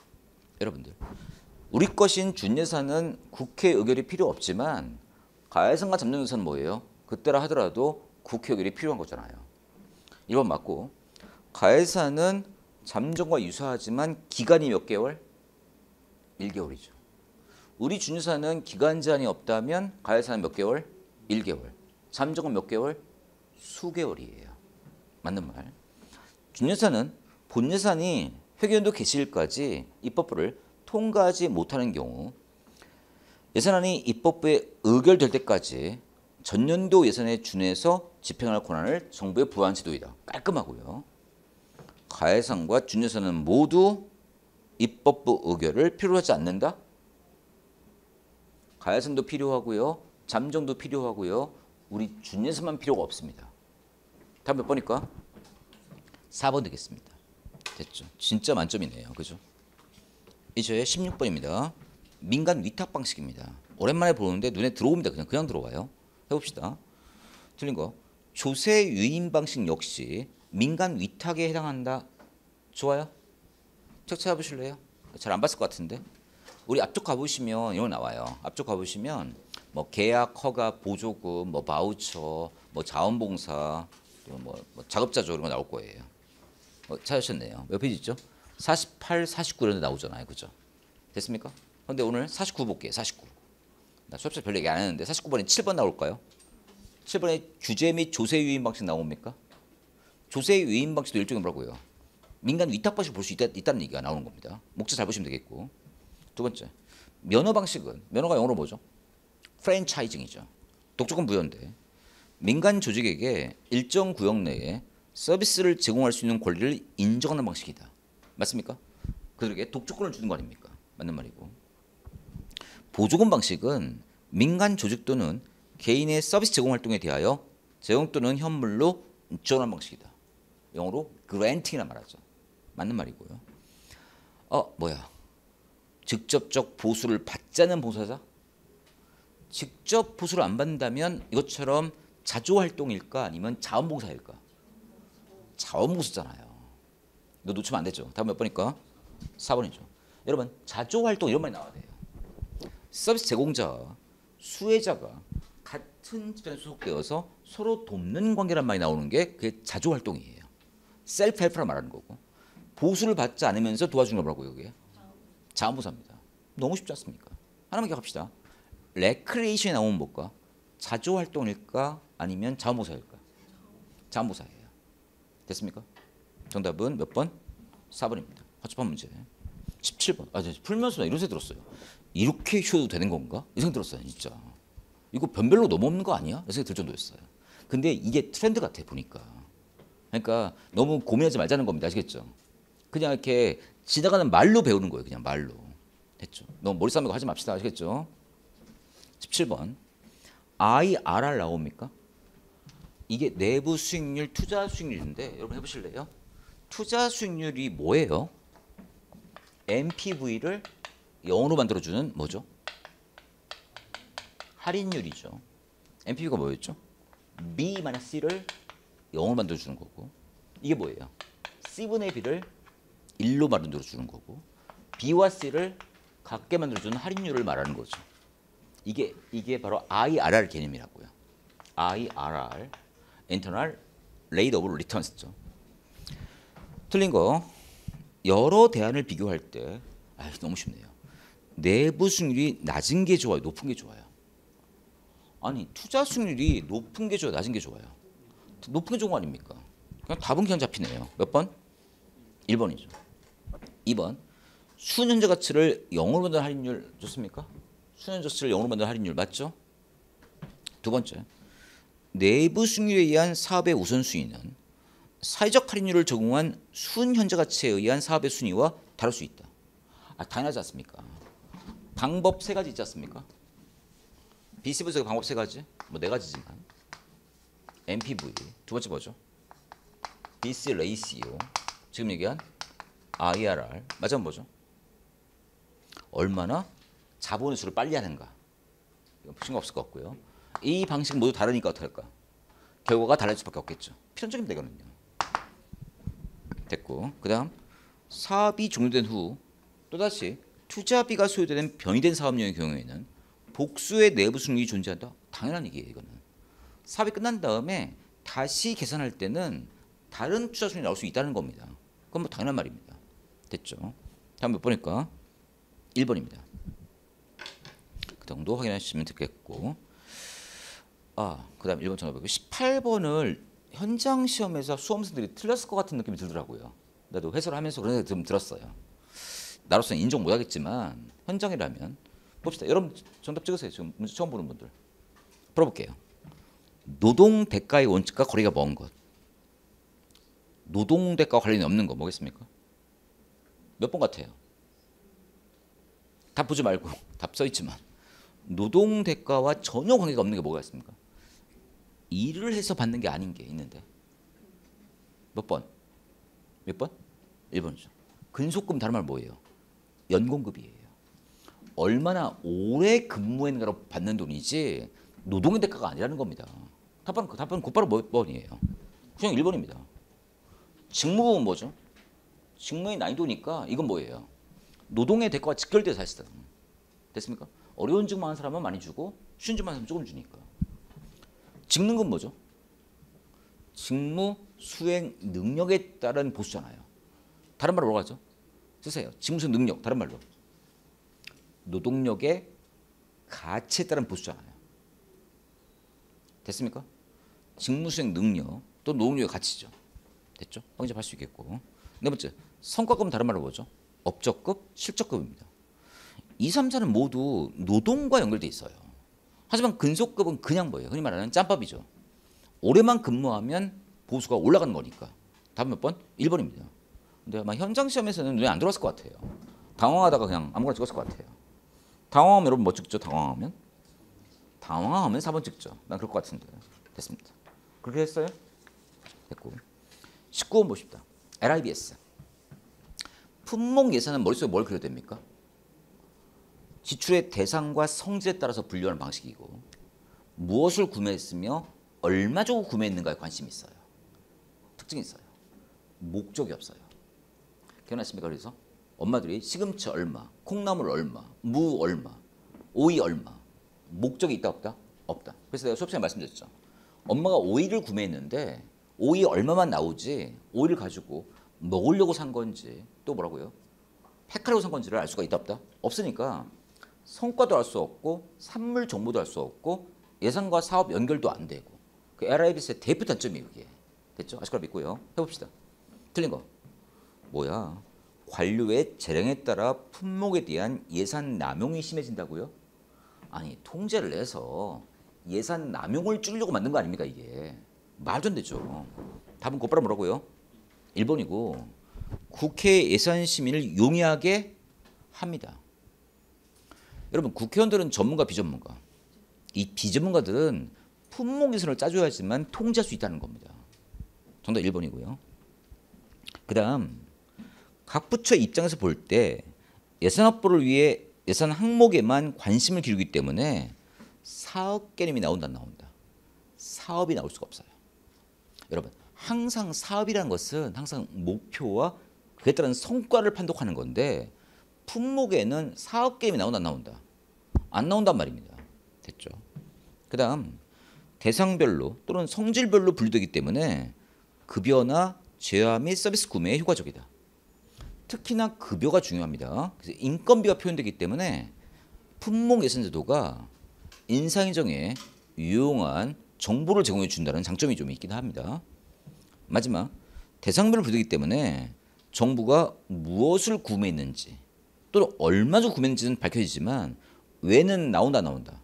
여러분들. 우리 것인 준예산은 국회 의결이 필요 없지만 가예산과 잠정예산은 뭐예요? 그때라 하더라도 국회 의결이 필요한 거잖아요. 1번 맞고 가예산은 잠정과 유사하지만 기간이 몇 개월? 1개월이죠. 우리 준예산은 기간 제한이 없다면 가예산은 몇 개월? 1개월. 잠정은 몇 개월? 수개월이에요. 맞는 말. 준예산은 본 예산이 회계연도 개시일까지 입법부를 통과하지 못하는 경우 예산안이 입법부에 의결될 때까지 전년도 예산에 준해서 집행할 권한을 정부에 부여한 제도이다. 깔끔하고요. 가해상과 준예산은 모두 입법부 의결을 필요로 하지 않는다. 가해상도 필요하고요. 잠정도 필요하고요. 우리 준예산만 필요가 없습니다. 다음 몇 번일까? 4번 되겠습니다. 됐죠. 진짜 만점이네요. 그죠? 이제 16번입니다. 민간 위탁 방식입니다. 오랜만에 보는데 눈에 들어옵니다. 그냥 들어와요. 해봅시다. 틀린 거. 조세 유인 방식 역시 민간 위탁에 해당한다. 좋아요? 책 찾아보실래요? 잘 안 봤을 것 같은데. 우리 앞쪽 가보시면 이런 거 나와요. 앞쪽 가보시면 뭐 계약, 허가, 보조금, 뭐 바우처, 뭐 자원봉사, 또 뭐 작업자조 이런 거 나올 거예요. 찾으셨네요. 몇 페이지 있죠? 48, 49 이런 데 나오잖아요. 그죠? 됐습니까? 근데 오늘 49 볼게요. 49. 나 수업자 별로 얘기 안 했는데 49번에 7번 나올까요? 7번에 규제 및 조세 유인 방식 나옵니까? 조세 유인 방식도 일종의 뭐라고요? 민간 위탁 방식 볼 수 있다는 얘기가 나오는 겁니다. 목차 잘 보시면 되겠고. 두 번째, 면허 방식은 면허가 영어로 뭐죠? 프랜차이징이죠. 독점권 부여인데 민간 조직에게 일정 구역 내에 서비스를 제공할 수 있는 권리를 인정하는 방식이다. 맞습니까? 그들에게 독점권을 주는 거 아닙니까? 맞는 말이고. 보조금 방식은 민간 조직 또는 개인의 서비스 제공 활동에 대하여 재용 또는 현물로 지원하는 방식이다. 영어로 granting이란 말하죠. 맞는 말이고요. 직접적 보수를 받지 않는 봉사자? 직접 보수를 안 받는다면 이것처럼 자조활동일까 아니면 자원봉사일까? 자원봉사잖아요. 이거 놓치면 안 되죠. 다음 몇 번일까? 4번이죠. 여러분 자조활동 이런 말이 나와야 돼요. 서비스 제공자와 수혜자가 같은 집단에 소속되어서 서로 돕는 관계란 말이 나오는 게 그게 자조활동이에요. 셀프 헬프라 말하는 거고. 보수를 받지 않으면서 도와주는 거라고요. 이게 자원봉사입니다. 너무 쉽지 않습니까? 하나만 기억합시다. 레크리에이션에 나오면 뭘까? 자조활동일까 아니면 자원봉사일까? 자원봉사예요. 됐습니까? 정답은 몇 번? 4번입니다. 화첩한 문제. 17번. 풀면서 이런 생각 들었어요. 이렇게 쉬어도 되는 건가? 이 생각 들었어요. 진짜. 이거 변별로 넘어오는 거 아니야? 이 생각 들 정도였어요. 근데 이게 트렌드 같아 보니까. 그러니까 너무 고민하지 말자는 겁니다. 아시겠죠? 그냥 이렇게 지나가는 말로 배우는 거예요. 그냥 말로. 됐죠? 너무 머리 싸매고 하지 맙시다. 아시겠죠? 17번. IRR 나옵니까? 이게 내부 수익률, 투자 수익률인데 여러분 해보실래요? 투자 수익률이 뭐예요? NPV를 영어로 만들어주는 뭐죠? 할인율이죠. NPV가 뭐였죠? B-C를 영어로 만들어주는 거고 이게 뭐예요? C분의 B를 1로 만들어주는 거고 B와 C를 같게 만들어주는 할인율을 말하는 거죠. 이게 바로 IRR 개념이라고요. IRR, Internal Rate of Returns죠. 틀린 거. 여러 대안을 비교할 때 너무 쉽네요. 내부 수익률이 낮은 게 좋아요? 높은 게 좋아요? 아니 투자 수익률이 높은 게 좋아요? 낮은 게 좋아요? 높은 게 좋은 거 아닙니까? 답은 그냥 잡히네요. 몇 번? 1번이죠. 2번. 순현재 가치를 영어로 만든 할인율 좋습니까? 순현재 가치를 영어로 만든 할인율 맞죠? 두 번째. 내부 수익률에 의한 사업의 우선순위는 사회적 할인율을 적용한 순현재 가치에 의한 사업의 순위와 다를 수 있다. 당연하지 않습니까? 방법 세 가지 있지 않습니까? BC 분석의 방법 세 가지, 네 가지지만 NPV 두 번째 뭐죠? BC 레이시오 지금 얘기한 IRR 맞으면 뭐죠? 얼마나 자본의 수를 빨리 하는가? 이건 신경 없을 것 같고요. 이 방식은 모두 다르니까 어떻게 할까? 결과가 달라질 수밖에 없겠죠. 필연적인 대거든요. 됐고 그 다음 사업이 종료된 후 또다시 투자비가 소요되는 변이된 사업용의 경우에는 복수의 내부 수익률이 존재한다. 당연한 얘기예요. 이거는 사업이 끝난 다음에 다시 계산할 때는 다른 투자 수익이 나올 수 있다는 겁니다. 그건 뭐 당연한 말입니다. 됐죠? 다음 몇 번일까? 1번입니다. 그 정도 확인하시면 되겠고 그 다음 1번 정답이고 18번을 현장 시험에서 수험생들이 틀렸을 것 같은 느낌이 들더라고요. 나도 회사를 하면서 그런 생각이 좀 들었어요. 나로서는 인정 못하겠지만 현장이라면 봅시다. 여러분 정답 찍으세요. 지금 문제 처음 보는 분들. 풀어볼게요. 노동 대가의 원칙과 거리가 먼 것. 노동 대가와 관련이 없는 거 뭐겠습니까? 몇 번 같아요? 답 보지 말고 답 써있지만 노동 대가와 전혀 관계가 없는 게 뭐가 있습니까? 일을 해서 받는 게 아닌 게 있는데 몇 번? 몇 번? 1번이죠. 근속금 다른 말 뭐예요? 연공급이에요. 얼마나 오래 근무했는가로 받는 돈이지 노동의 대가가 아니라는 겁니다. 답은 곧바로 몇 번이에요? 그냥 1번입니다. 직무는 뭐죠? 직무의 난이도니까 이건 뭐예요? 노동의 대가와 직결돼서 사실상. 됐습니까? 어려운 직무 하는 사람은 많이 주고 쉬운 직무 하는 사람은 조금 주니까. 직능은 뭐죠? 직무 수행 능력에 따른 보수잖아요. 다른 말로 뭐라고 하죠? 쓰세요. 직무 수행 능력. 다른 말로. 노동력의 가치에 따른 보수잖아요. 됐습니까? 직무 수행 능력 또 노동력의 가치죠. 됐죠? 확인할 수 있겠고. 네 번째, 성과급은 다른 말로 뭐죠? 업적급, 실적급입니다. 2, 3, 4는 모두 노동과 연결돼 있어요. 하지만 근속급은 그냥 뭐예요? 흔히 말하는 짬밥이죠. 올해만 근무하면 보수가 올라가는 거니까. 답은 몇 번? 1번입니다. 근데 아마 현장 시험에서는 눈에 안 들어왔을 것 같아요. 당황하다가 그냥 아무거나 찍었을 것 같아요. 당황하면 여러분 뭐 찍죠? 당황하면 4번 찍죠. 난 그럴 것 같은데. 됐습니다. 그렇게 했어요? 됐고. 19번 보십시다. LIBS. 품목 예산은 머릿속에 뭘 그려야 됩니까? 지출의 대상과 성질에 따라서 분류하는 방식이고 무엇을 구매했으며 얼마 주고 구매했는가에 관심이 있어요. 특징이 있어요. 목적이 없어요. 기억나십니까? 그래서 엄마들이 시금치 얼마, 콩나물 얼마, 무 얼마, 오이 얼마 목적이 있다 없다? 없다. 그래서 내가 수업 시간에 말씀드렸죠. 엄마가 오이를 구매했는데 오이 얼마만 나오지 오이를 가지고 먹으려고 산 건지 또 뭐라고요? 팩하려고 산 건지를 알 수가 있다 없다? 없으니까 성과도 알 수 없고 산물 정보도 알 수 없고 예산과 사업 연결도 안 되고 그 LIBS의 대표 단점이 그게 됐죠? 아실 거라 믿고요. 해봅시다. 틀린 거 뭐야? 관료의 재량에 따라 품목에 대한 예산 남용이 심해진다고요? 아니 통제를 해서 예산 남용을 줄이려고 만든 거 아닙니까 이게? 말도 안 되죠. 답은 곧바로 뭐라고요? 1번이고 국회 예산심의를 용이하게 합니다. 여러분 국회의원들은 전문가 비전문가. 이 비전문가들은 품목 예산을 짜줘야지만 통제할 수 있다는 겁니다. 정답 1번이고요. 그 다음 각 부처 입장에서 볼 때 예산 확보를 위해 예산 항목에만 관심을 기울이기 때문에 사업 개념이 나온다 안 나온다. 사업이 나올 수가 없어요. 여러분 항상 사업이라는 것은 항상 목표와 그에 따른 성과를 판독하는 건데 품목에는 사업 개념이 나온다 안 나온다. 안 나온단 말입니다. 됐죠. 그 다음 대상별로 또는 성질별로 분류되기 때문에 급여나 재화 및 서비스 구매에 효과적이다. 특히나 급여가 중요합니다. 그래서 인건비가 표현되기 때문에 품목 예산 제도가 인사인정에 유용한 정보를 제공해 준다는 장점이 좀 있긴 합니다. 마지막 대상별로 분류되기 때문에 정부가 무엇을 구매했는지 또는 얼마 주고 구매했는지는 밝혀지지만 왜는 나온다 안 나온다.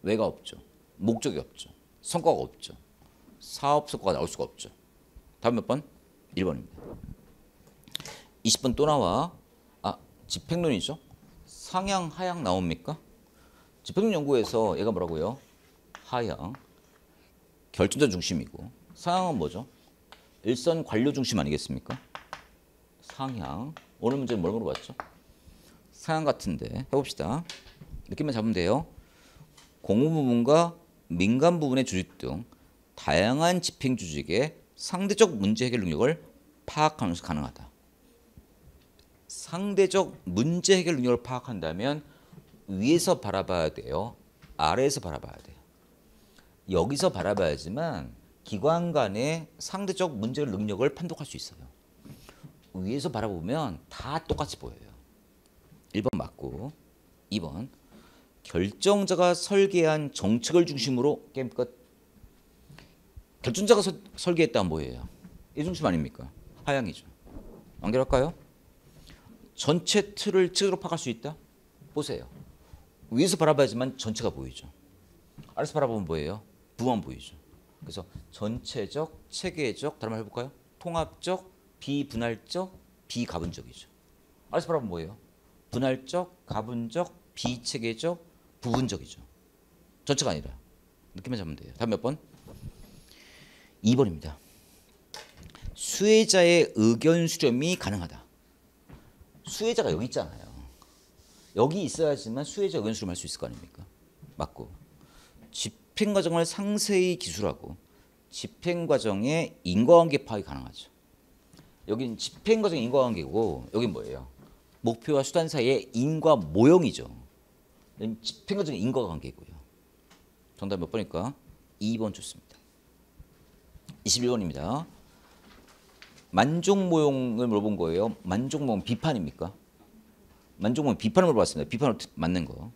왜가 없죠. 목적이 없죠. 성과가 없죠. 사업 성과가 나올 수가 없죠. 다음 몇 번? 1번입니다. 20번 또 나와. 집행론이죠. 상향 하향 나옵니까? 집행론 연구에서 얘가 뭐라고요? 하향. 결정자 중심이고 상향은 뭐죠? 일선 관료 중심 아니겠습니까? 상향. 오늘 문제는 뭘 물어봤죠? 상향 같은데 해봅시다. 느낌만 잡으면 돼요. 공무부문과 민간 부문의 조직 등 다양한 집행 조직의 상대적 문제 해결 능력을 파악하는 것이 가능하다. 상대적 문제 해결 능력을 파악한다면 위에서 바라봐야 돼요? 아래에서 바라봐야 돼요? 여기서 바라봐야지만 기관 간의 상대적 문제 해결 능력을 판독할 수 있어요. 위에서 바라보면 다 똑같이 보여요. 1번 맞고 2번 결정자가 설계한 정책을 중심으로 게임 끝. 결정자가 설계했다면 뭐예요? 이 중심 아닙니까? 하향이죠. 연결할까요? 전체 틀을 측으로 파악할 수 있다? 보세요. 위에서 바라봐야지만 전체가 보이죠. 아래서 바라보면 뭐예요? 부만 보이죠. 그래서 전체적, 체계적, 다른 말 해볼까요? 통합적, 비분할적, 비가분적이죠. 아래서 바라보면 뭐예요? 분할적, 가분적, 비체계적, 부분적이죠. 전체가 아니라. 느낌만 잡으면 돼요. 다음 몇 번? 2번입니다. 수혜자의 의견 수렴이 가능하다. 수혜자가 여기 있잖아요. 여기 있어야지만 수혜자 의견 수렴할 수 있을 거 아닙니까? 맞고. 집행 과정을 상세히 기술하고 집행 과정의 인과관계 파악이 가능하죠. 여기는 집행 과정의 인과관계고 여긴 뭐예요? 목표와 수단 사이의 인과 모형이죠. 여기는 집행 과정의 인과관계고요. 정답 몇 번일까? 2번 좋습니다. 21번입니다. 만족모형을 물어본 거예요. 만족모형 비판입니까? 만족모형 비판을 물어봤습니다. 비판으로 맞는 거.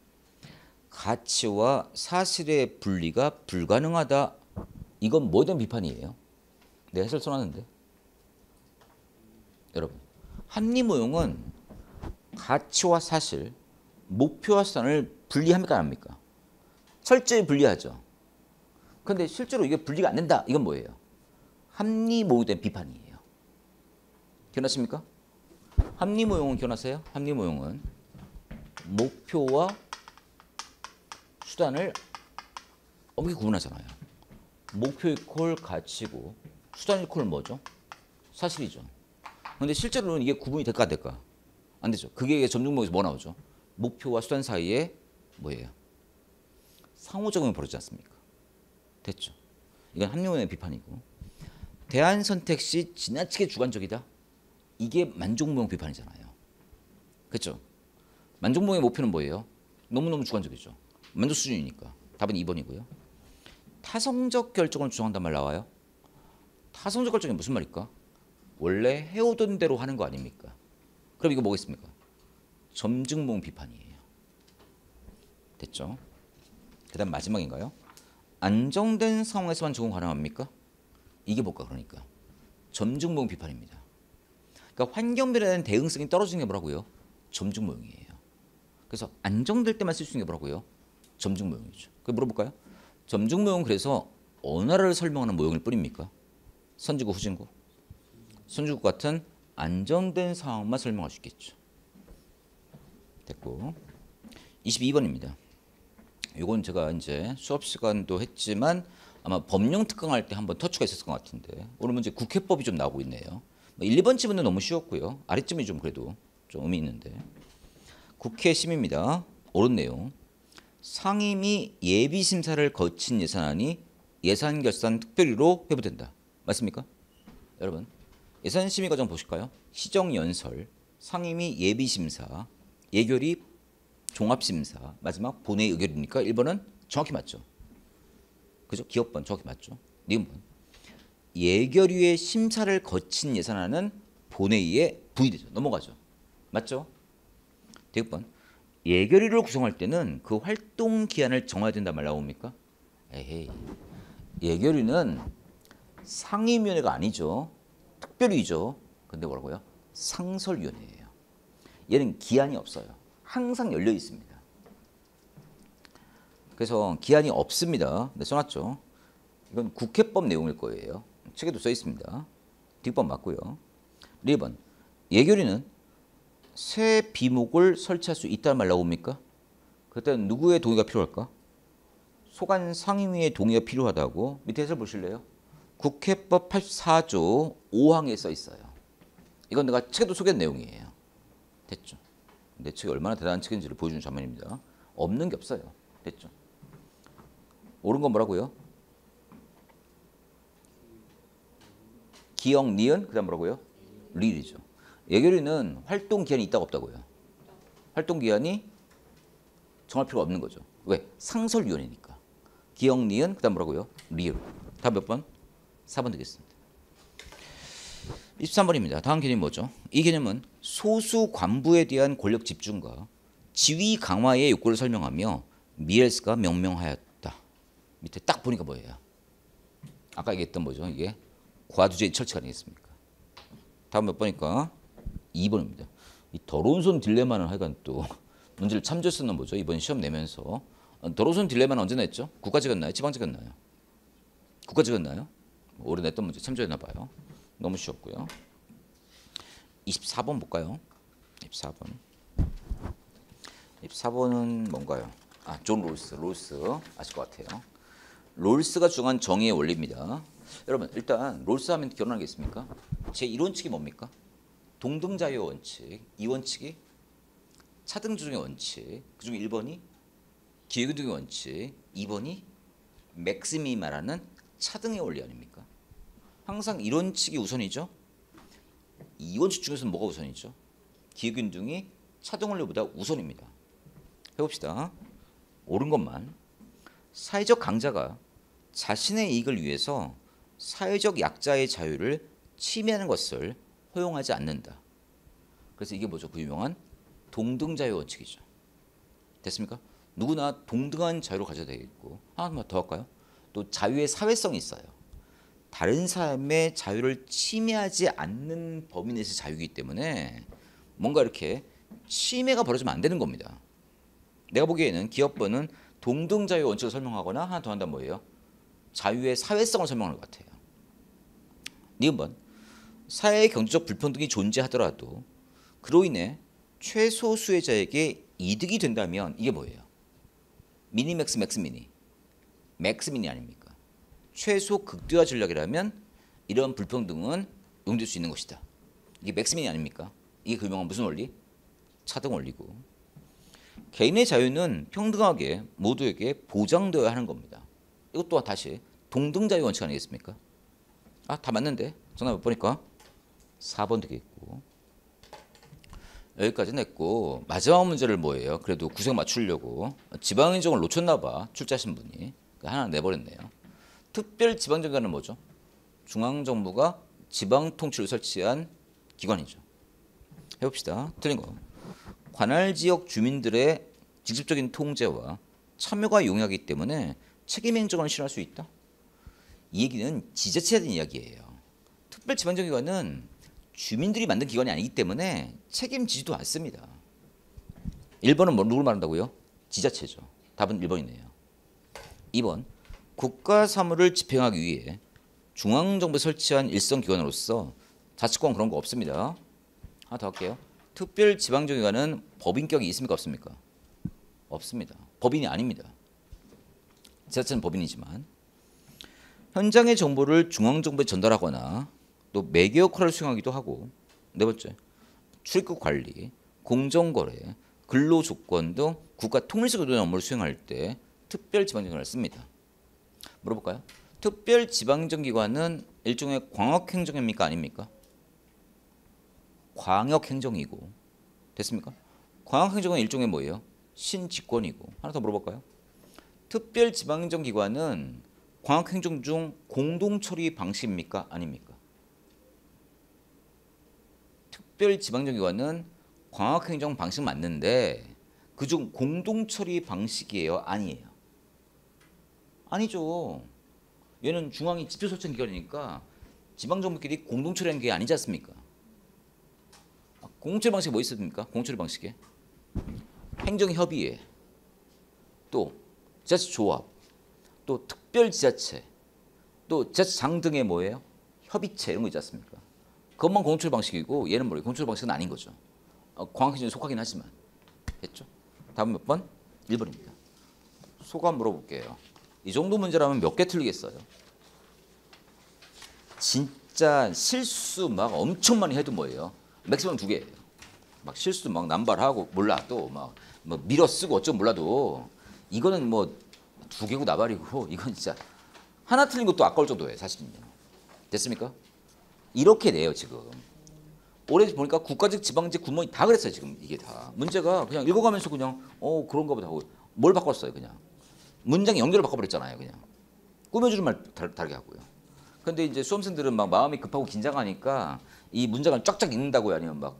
가치와 사실의 분리가 불가능하다. 이건 뭐에 대한 비판이에요? 내가 해설 써놨는데. 여러분, 합리모형은 가치와 사실, 목표와 수단을 분리합니까? 안 합니까? 철저히 분리하죠. 그런데 실제로 이게 분리가 안 된다. 이건 뭐예요? 합리모형에 대한 비판이에요. 기억나십니까? 합리모형은 기억나세요? 합리모형은 목표와 수단을 엄격히 구분하잖아요. 목표 이퀄 가치고 수단 이퀄 뭐죠? 사실이죠. 그런데 실제로는 이게 구분이 될까 안 될까? 안 되죠. 그게 점중모형에서 뭐 나오죠? 목표와 수단 사이에 뭐예요? 상호작용이 벌어지지 않습니까? 됐죠. 이건 합리모형의 비판이고. 대안 선택 시 지나치게 주관적이다. 이게 만족모형 비판이잖아요. 그렇죠? 만족모형의 목표는 뭐예요? 너무너무 주관적이죠. 만족 수준이니까. 답은 2번이고요. 타성적 결정을 주장한단 말 나와요. 타성적 결정이 무슨 말일까? 원래 해오던 대로 하는 거 아닙니까? 그럼 이거 뭐겠습니까? 점증모형 비판이에요. 됐죠? 그 다음 마지막인가요? 안정된 상황에서만 적용 가능합니까? 이게 뭘까 그러니까? 점증모형 비판입니다. 그러니까 환경변화에 대한 대응성이 떨어지는 게 뭐라고요? 점증모형이에요. 그래서 안정될 때만 쓸 수 있는 게 뭐라고요? 점증모형이죠. 그 물어볼까요? 점증모형은 그래서 어느 나라를 설명하는 모형일 뿐입니까? 선진국, 후진국? 선진국 같은 안정된 상황만 설명할 수 있겠죠. 됐고 22번입니다. 이건 제가 이제 수업 시간도 했지만 아마 법령 특강할 때 한번 터치가 있었을 것 같은데 오늘 문제 국회법이 좀 나오고 있네요. 1, 2번 지문은 너무 쉬웠고요. 아래쯤이 좀 그래도 좀 의미 있는데 국회 심의입니다. 옳은 내용. 상임위 예비심사를 거친 예산안이 예산결산 특별위로 회부된다. 맞습니까? 여러분 예산심의 과정 보실까요? 시정연설, 상임위 예비심사, 예결위 종합심사, 마지막 본회의 의결이니까 1번은 정확히 맞죠. 그죠? 기억번 정확히 맞죠. 니은번 예결위의 심사를 거친 예산안은 본회의에 부의되죠. 넘어가죠. 맞죠? 대육번 예결위를 구성할 때는 그 활동 기한을 정해야 된다 말 나옵니까? 에헤이. 예결위는 상임위원회가 아니죠. 특별위죠. 근데 뭐라고요? 상설위원회예요. 얘는 기한이 없어요. 항상 열려 있습니다. 그래서 기한이 없습니다. 네, 써놨죠. 이건 국회법 내용일 거예요. 책에도 써 있습니다. 뒷번 맞고요. 1번 예결위는 새 비목을 설치할 수 있다는 말 나옵니까? 그때는 누구의 동의가 필요할까? 소관 상임위의 동의가 필요하다고 밑에 해설 보실래요? 국회법 84조 5항에 써 있어요. 이건 내가 책에도 소개한 내용이에요. 됐죠? 내 책이 얼마나 대단한 책인지를 보여주는 장면입니다. 없는 게 없어요. 됐죠? 옳은 건 뭐라고요? 기억, 니은, 그 다음 뭐라고요? 리을이죠. 예결위는 활동 기한이 있다고 없다고요? 활동 기한이 정할 필요가 없는 거죠. 왜? 상설위원회니까. 기억, 니은, 그 다음 뭐라고요? 리을. 답 몇 번? 4번 되겠습니다. 23번입니다. 다음 개념이 뭐죠? 이 개념은 소수 관부에 대한 권력 집중과 지위 강화의 욕구를 설명하며 미엘스가 명명하였다. 밑에 딱 보니까 뭐예요? 아까 얘기했던 뭐죠? 이게 과두제의 철칙 아니겠습니까? 다음 몇 번일까? 2번입니다. 이 더러운 손 딜레마는 하여간 또 문제를 참조했었나 보죠. 이번 시험 내면서. 더러운 손 딜레마는 언제 냈죠? 국가직 였나요? 지방직 였나요? 국가직 였나요? 올해 냈던 문제 참조했나 봐요. 너무 쉬웠고요. 24번 볼까요? 24번. 24번은 뭔가요? 존 롤스 아실 것 같아요. 롤스가 주장한 정의의 원리입니다. 여러분 일단 롤스 하면 기억나는 게 있습니까? 제1원칙이 뭡니까? 동등자유의 원칙. 이 원칙이 차등조정의 원칙. 그중에 1번이 기회균등의 원칙. 2번이 맥심이 말하는 차등의 원리 아닙니까? 항상 1원칙이 우선이죠. 이 원칙 중에서는 뭐가 우선이죠? 기회균등이 차등원리보다 우선입니다. 해봅시다. 옳은 것만. 사회적 강자가 자신의 이익을 위해서 사회적 약자의 자유를 침해하는 것을 허용하지 않는다. 그래서 이게 뭐죠? 그 유명한 동등자유 원칙이죠. 됐습니까? 누구나 동등한 자유를 가져야 되겠고, 하나만 더 할까요? 또 자유의 사회성이 있어요. 다른 사람의 자유를 침해하지 않는 범위 내에서 자유이기 때문에 뭔가 이렇게 침해가 벌어지면 안 되는 겁니다. 내가 보기에는 기업부는 동등자유 원칙을 설명하거나 하나 더 한다면 뭐예요? 자유의 사회성을 설명하는 것 같아요. 니은번 사회의 경제적 불평등이 존재하더라도 그로 인해 최소 수혜자에게 이득이 된다면 이게 뭐예요? 미니맥스 맥스미니. 맥스미니 아닙니까? 최소 극대화 전략이라면 이런 불평등은 용될 수 있는 것이다. 이게 맥스미니 아닙니까? 이게 그 유명한 무슨 원리? 차등 원리고. 개인의 자유는 평등하게 모두에게 보장되어야 하는 겁니다. 이것 또한 다시 동등자유 원칙 아니겠습니까? 다 맞는데 정답 몇 번일까? 4번 되겠고. 여기까지 냈고 마지막 문제를 뭐예요? 그래도 구색 맞추려고 지방인정을 놓쳤나 봐. 출제하신 분이. 하나 내버렸네요. 특별지방정부는 뭐죠? 중앙정부가 지방통치를 설치한 기관이죠. 해봅시다. 틀린 거. 관할 지역 주민들의 직접적인 통제와 참여가 용이하기 때문에 책임 행정을 실현할 수 있다. 이 얘기는 지자체에 대한 이야기예요. 특별지방정기관은 주민들이 만든 기관이 아니기 때문에 책임지지도 않습니다. 1번은 누굴 말한다고요? 지자체죠. 답은 1번이네요. 2번 국가 사무를 집행하기 위해 중앙정부에 설치한 일선기관으로서 자치권 그런 거 없습니다. 하나 더 할게요. 특별지방정기관은 법인격이 있습니까? 없습니까? 없습니다. 법인이 아닙니다. 지자체는 법인이지만 현장의 정보를 중앙정부에 전달하거나 또 매개 역할을 수행하기도 하고. 네 번째, 출입국 관리, 공정거래, 근로조건 등 국가 통일적 의도의 업무를 수행할 때 특별지방정기관을 씁니다. 물어볼까요? 특별지방정기관은 일종의 광역행정입니까? 아닙니까? 광역행정이고. 됐습니까? 광역행정은 일종의 뭐예요? 신직권이고. 하나 더 물어볼까요? 특별지방행정기관은 광역행정 중 공동처리 방식입니까? 아닙니까? 특별지방정기관은 광역행정 방식 맞는데 그중 공동처리 방식이에요? 아니에요? 아니죠. 얘는 중앙이 직접 설치한 기관이니까 지방정부끼리 공동처리하는 게 아니지 않습니까? 공동처리 방식이 뭐 있습니까? 공동처리 방식에 행정협의회, 또 지자체조합, 또 특별지자체, 또 지자체장 등의 뭐예요? 협의체 이런 거 있지 않습니까? 그것만 공동처리 방식이고 얘는 뭐예요? 공동처리 방식은 아닌 거죠. 광역행정에 속하긴 하지만. 됐죠? 다음 몇 번? 1번입니다. 소감 물어볼게요. 이 정도 문제라면 몇 개 틀리겠어요? 진짜 실수 막 엄청 많이 해도 뭐예요? 맥시멈 2개예요. 막 실수 막 남발하고 몰라도 막 뭐 밀어 쓰고 어쩌면 몰라도 이거는 뭐 2개고 나발이고 이건 진짜 하나 틀린 것도 아까울 정도예요. 사실은요. 됐습니까? 이렇게 내요 지금. 올해 보니까 국가직, 지방직, 군무원이 다 그랬어요 지금. 이게 다 문제가 그냥 읽어가면서 그냥 그런가 보다 하고 뭘 바꿨어요 그냥. 문장 연결을 바꿔버렸잖아요 그냥. 꾸며주는 말 다르게 하고요. 근데 이제 수험생들은 막 마음이 급하고 긴장하니까 이 문장을 쫙쫙 읽는다고요? 아니면 막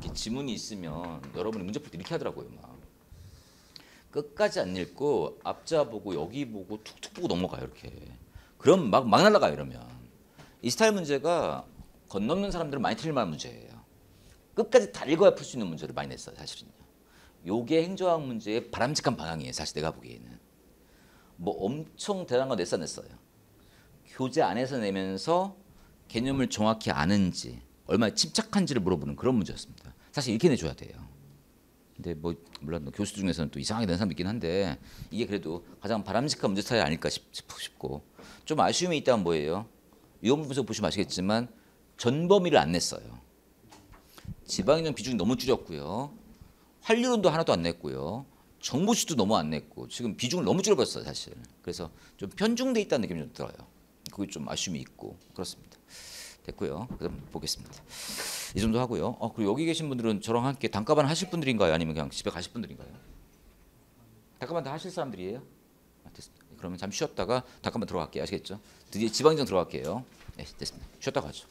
이렇게 지문이 있으면 여러분이 문제 풀 때 이렇게 하더라고요. 막 끝까지 안 읽고 앞자 보고 여기 보고 툭툭 보고 넘어가요 이렇게. 그럼 막 날라가요 이러면. 이 스타일 문제가 건넘는 사람들은 많이 틀릴 만한 문제예요. 끝까지 다 읽어야 풀 수 있는 문제를 많이 냈어요. 사실은요. 요게 행정학 문제의 바람직한 방향이에요. 사실 내가 보기에는. 뭐 엄청 대단한 거 냈어요. 교재 안에서 내면서 개념을 정확히 아는지 얼마나 침착한지를 물어보는 그런 문제였습니다. 사실 이렇게 내줘야 돼요. 근데 뭐 물론 교수 중에서는 또 이상하게 낸 사람도 있긴 한데 이게 그래도 가장 바람직한 문제 스타일 아닐까 싶고 좀 아쉬움이 있다면 뭐예요? 위험 분석 보시면 아시겠지만 전범위를 안 냈어요. 지방이동 비중이 너무 줄였고요. 환율론도 하나도 안 냈고요. 정보수도 너무 안 냈고 지금 비중을 너무 줄여버렸어요 사실. 그래서 좀 편중돼 있다는 느낌이 좀 들어요. 그게 좀 아쉬움이 있고 그렇습니다. 됐고요. 그럼 보겠습니다. 이 정도 하고요. 그리고 여기 계신 분들은 저랑 함께 단가반 하실 분들인가요? 아니면 그냥 집에 가실 분들인가요? 단가반 다 하실 사람들이에요? 됐습니다. 그러면 잠시 쉬었다가 단가반 들어갈게요. 아시겠죠? 드디어 지방정 들어갈게요. 네, 됐습니다. 쉬었다 가죠.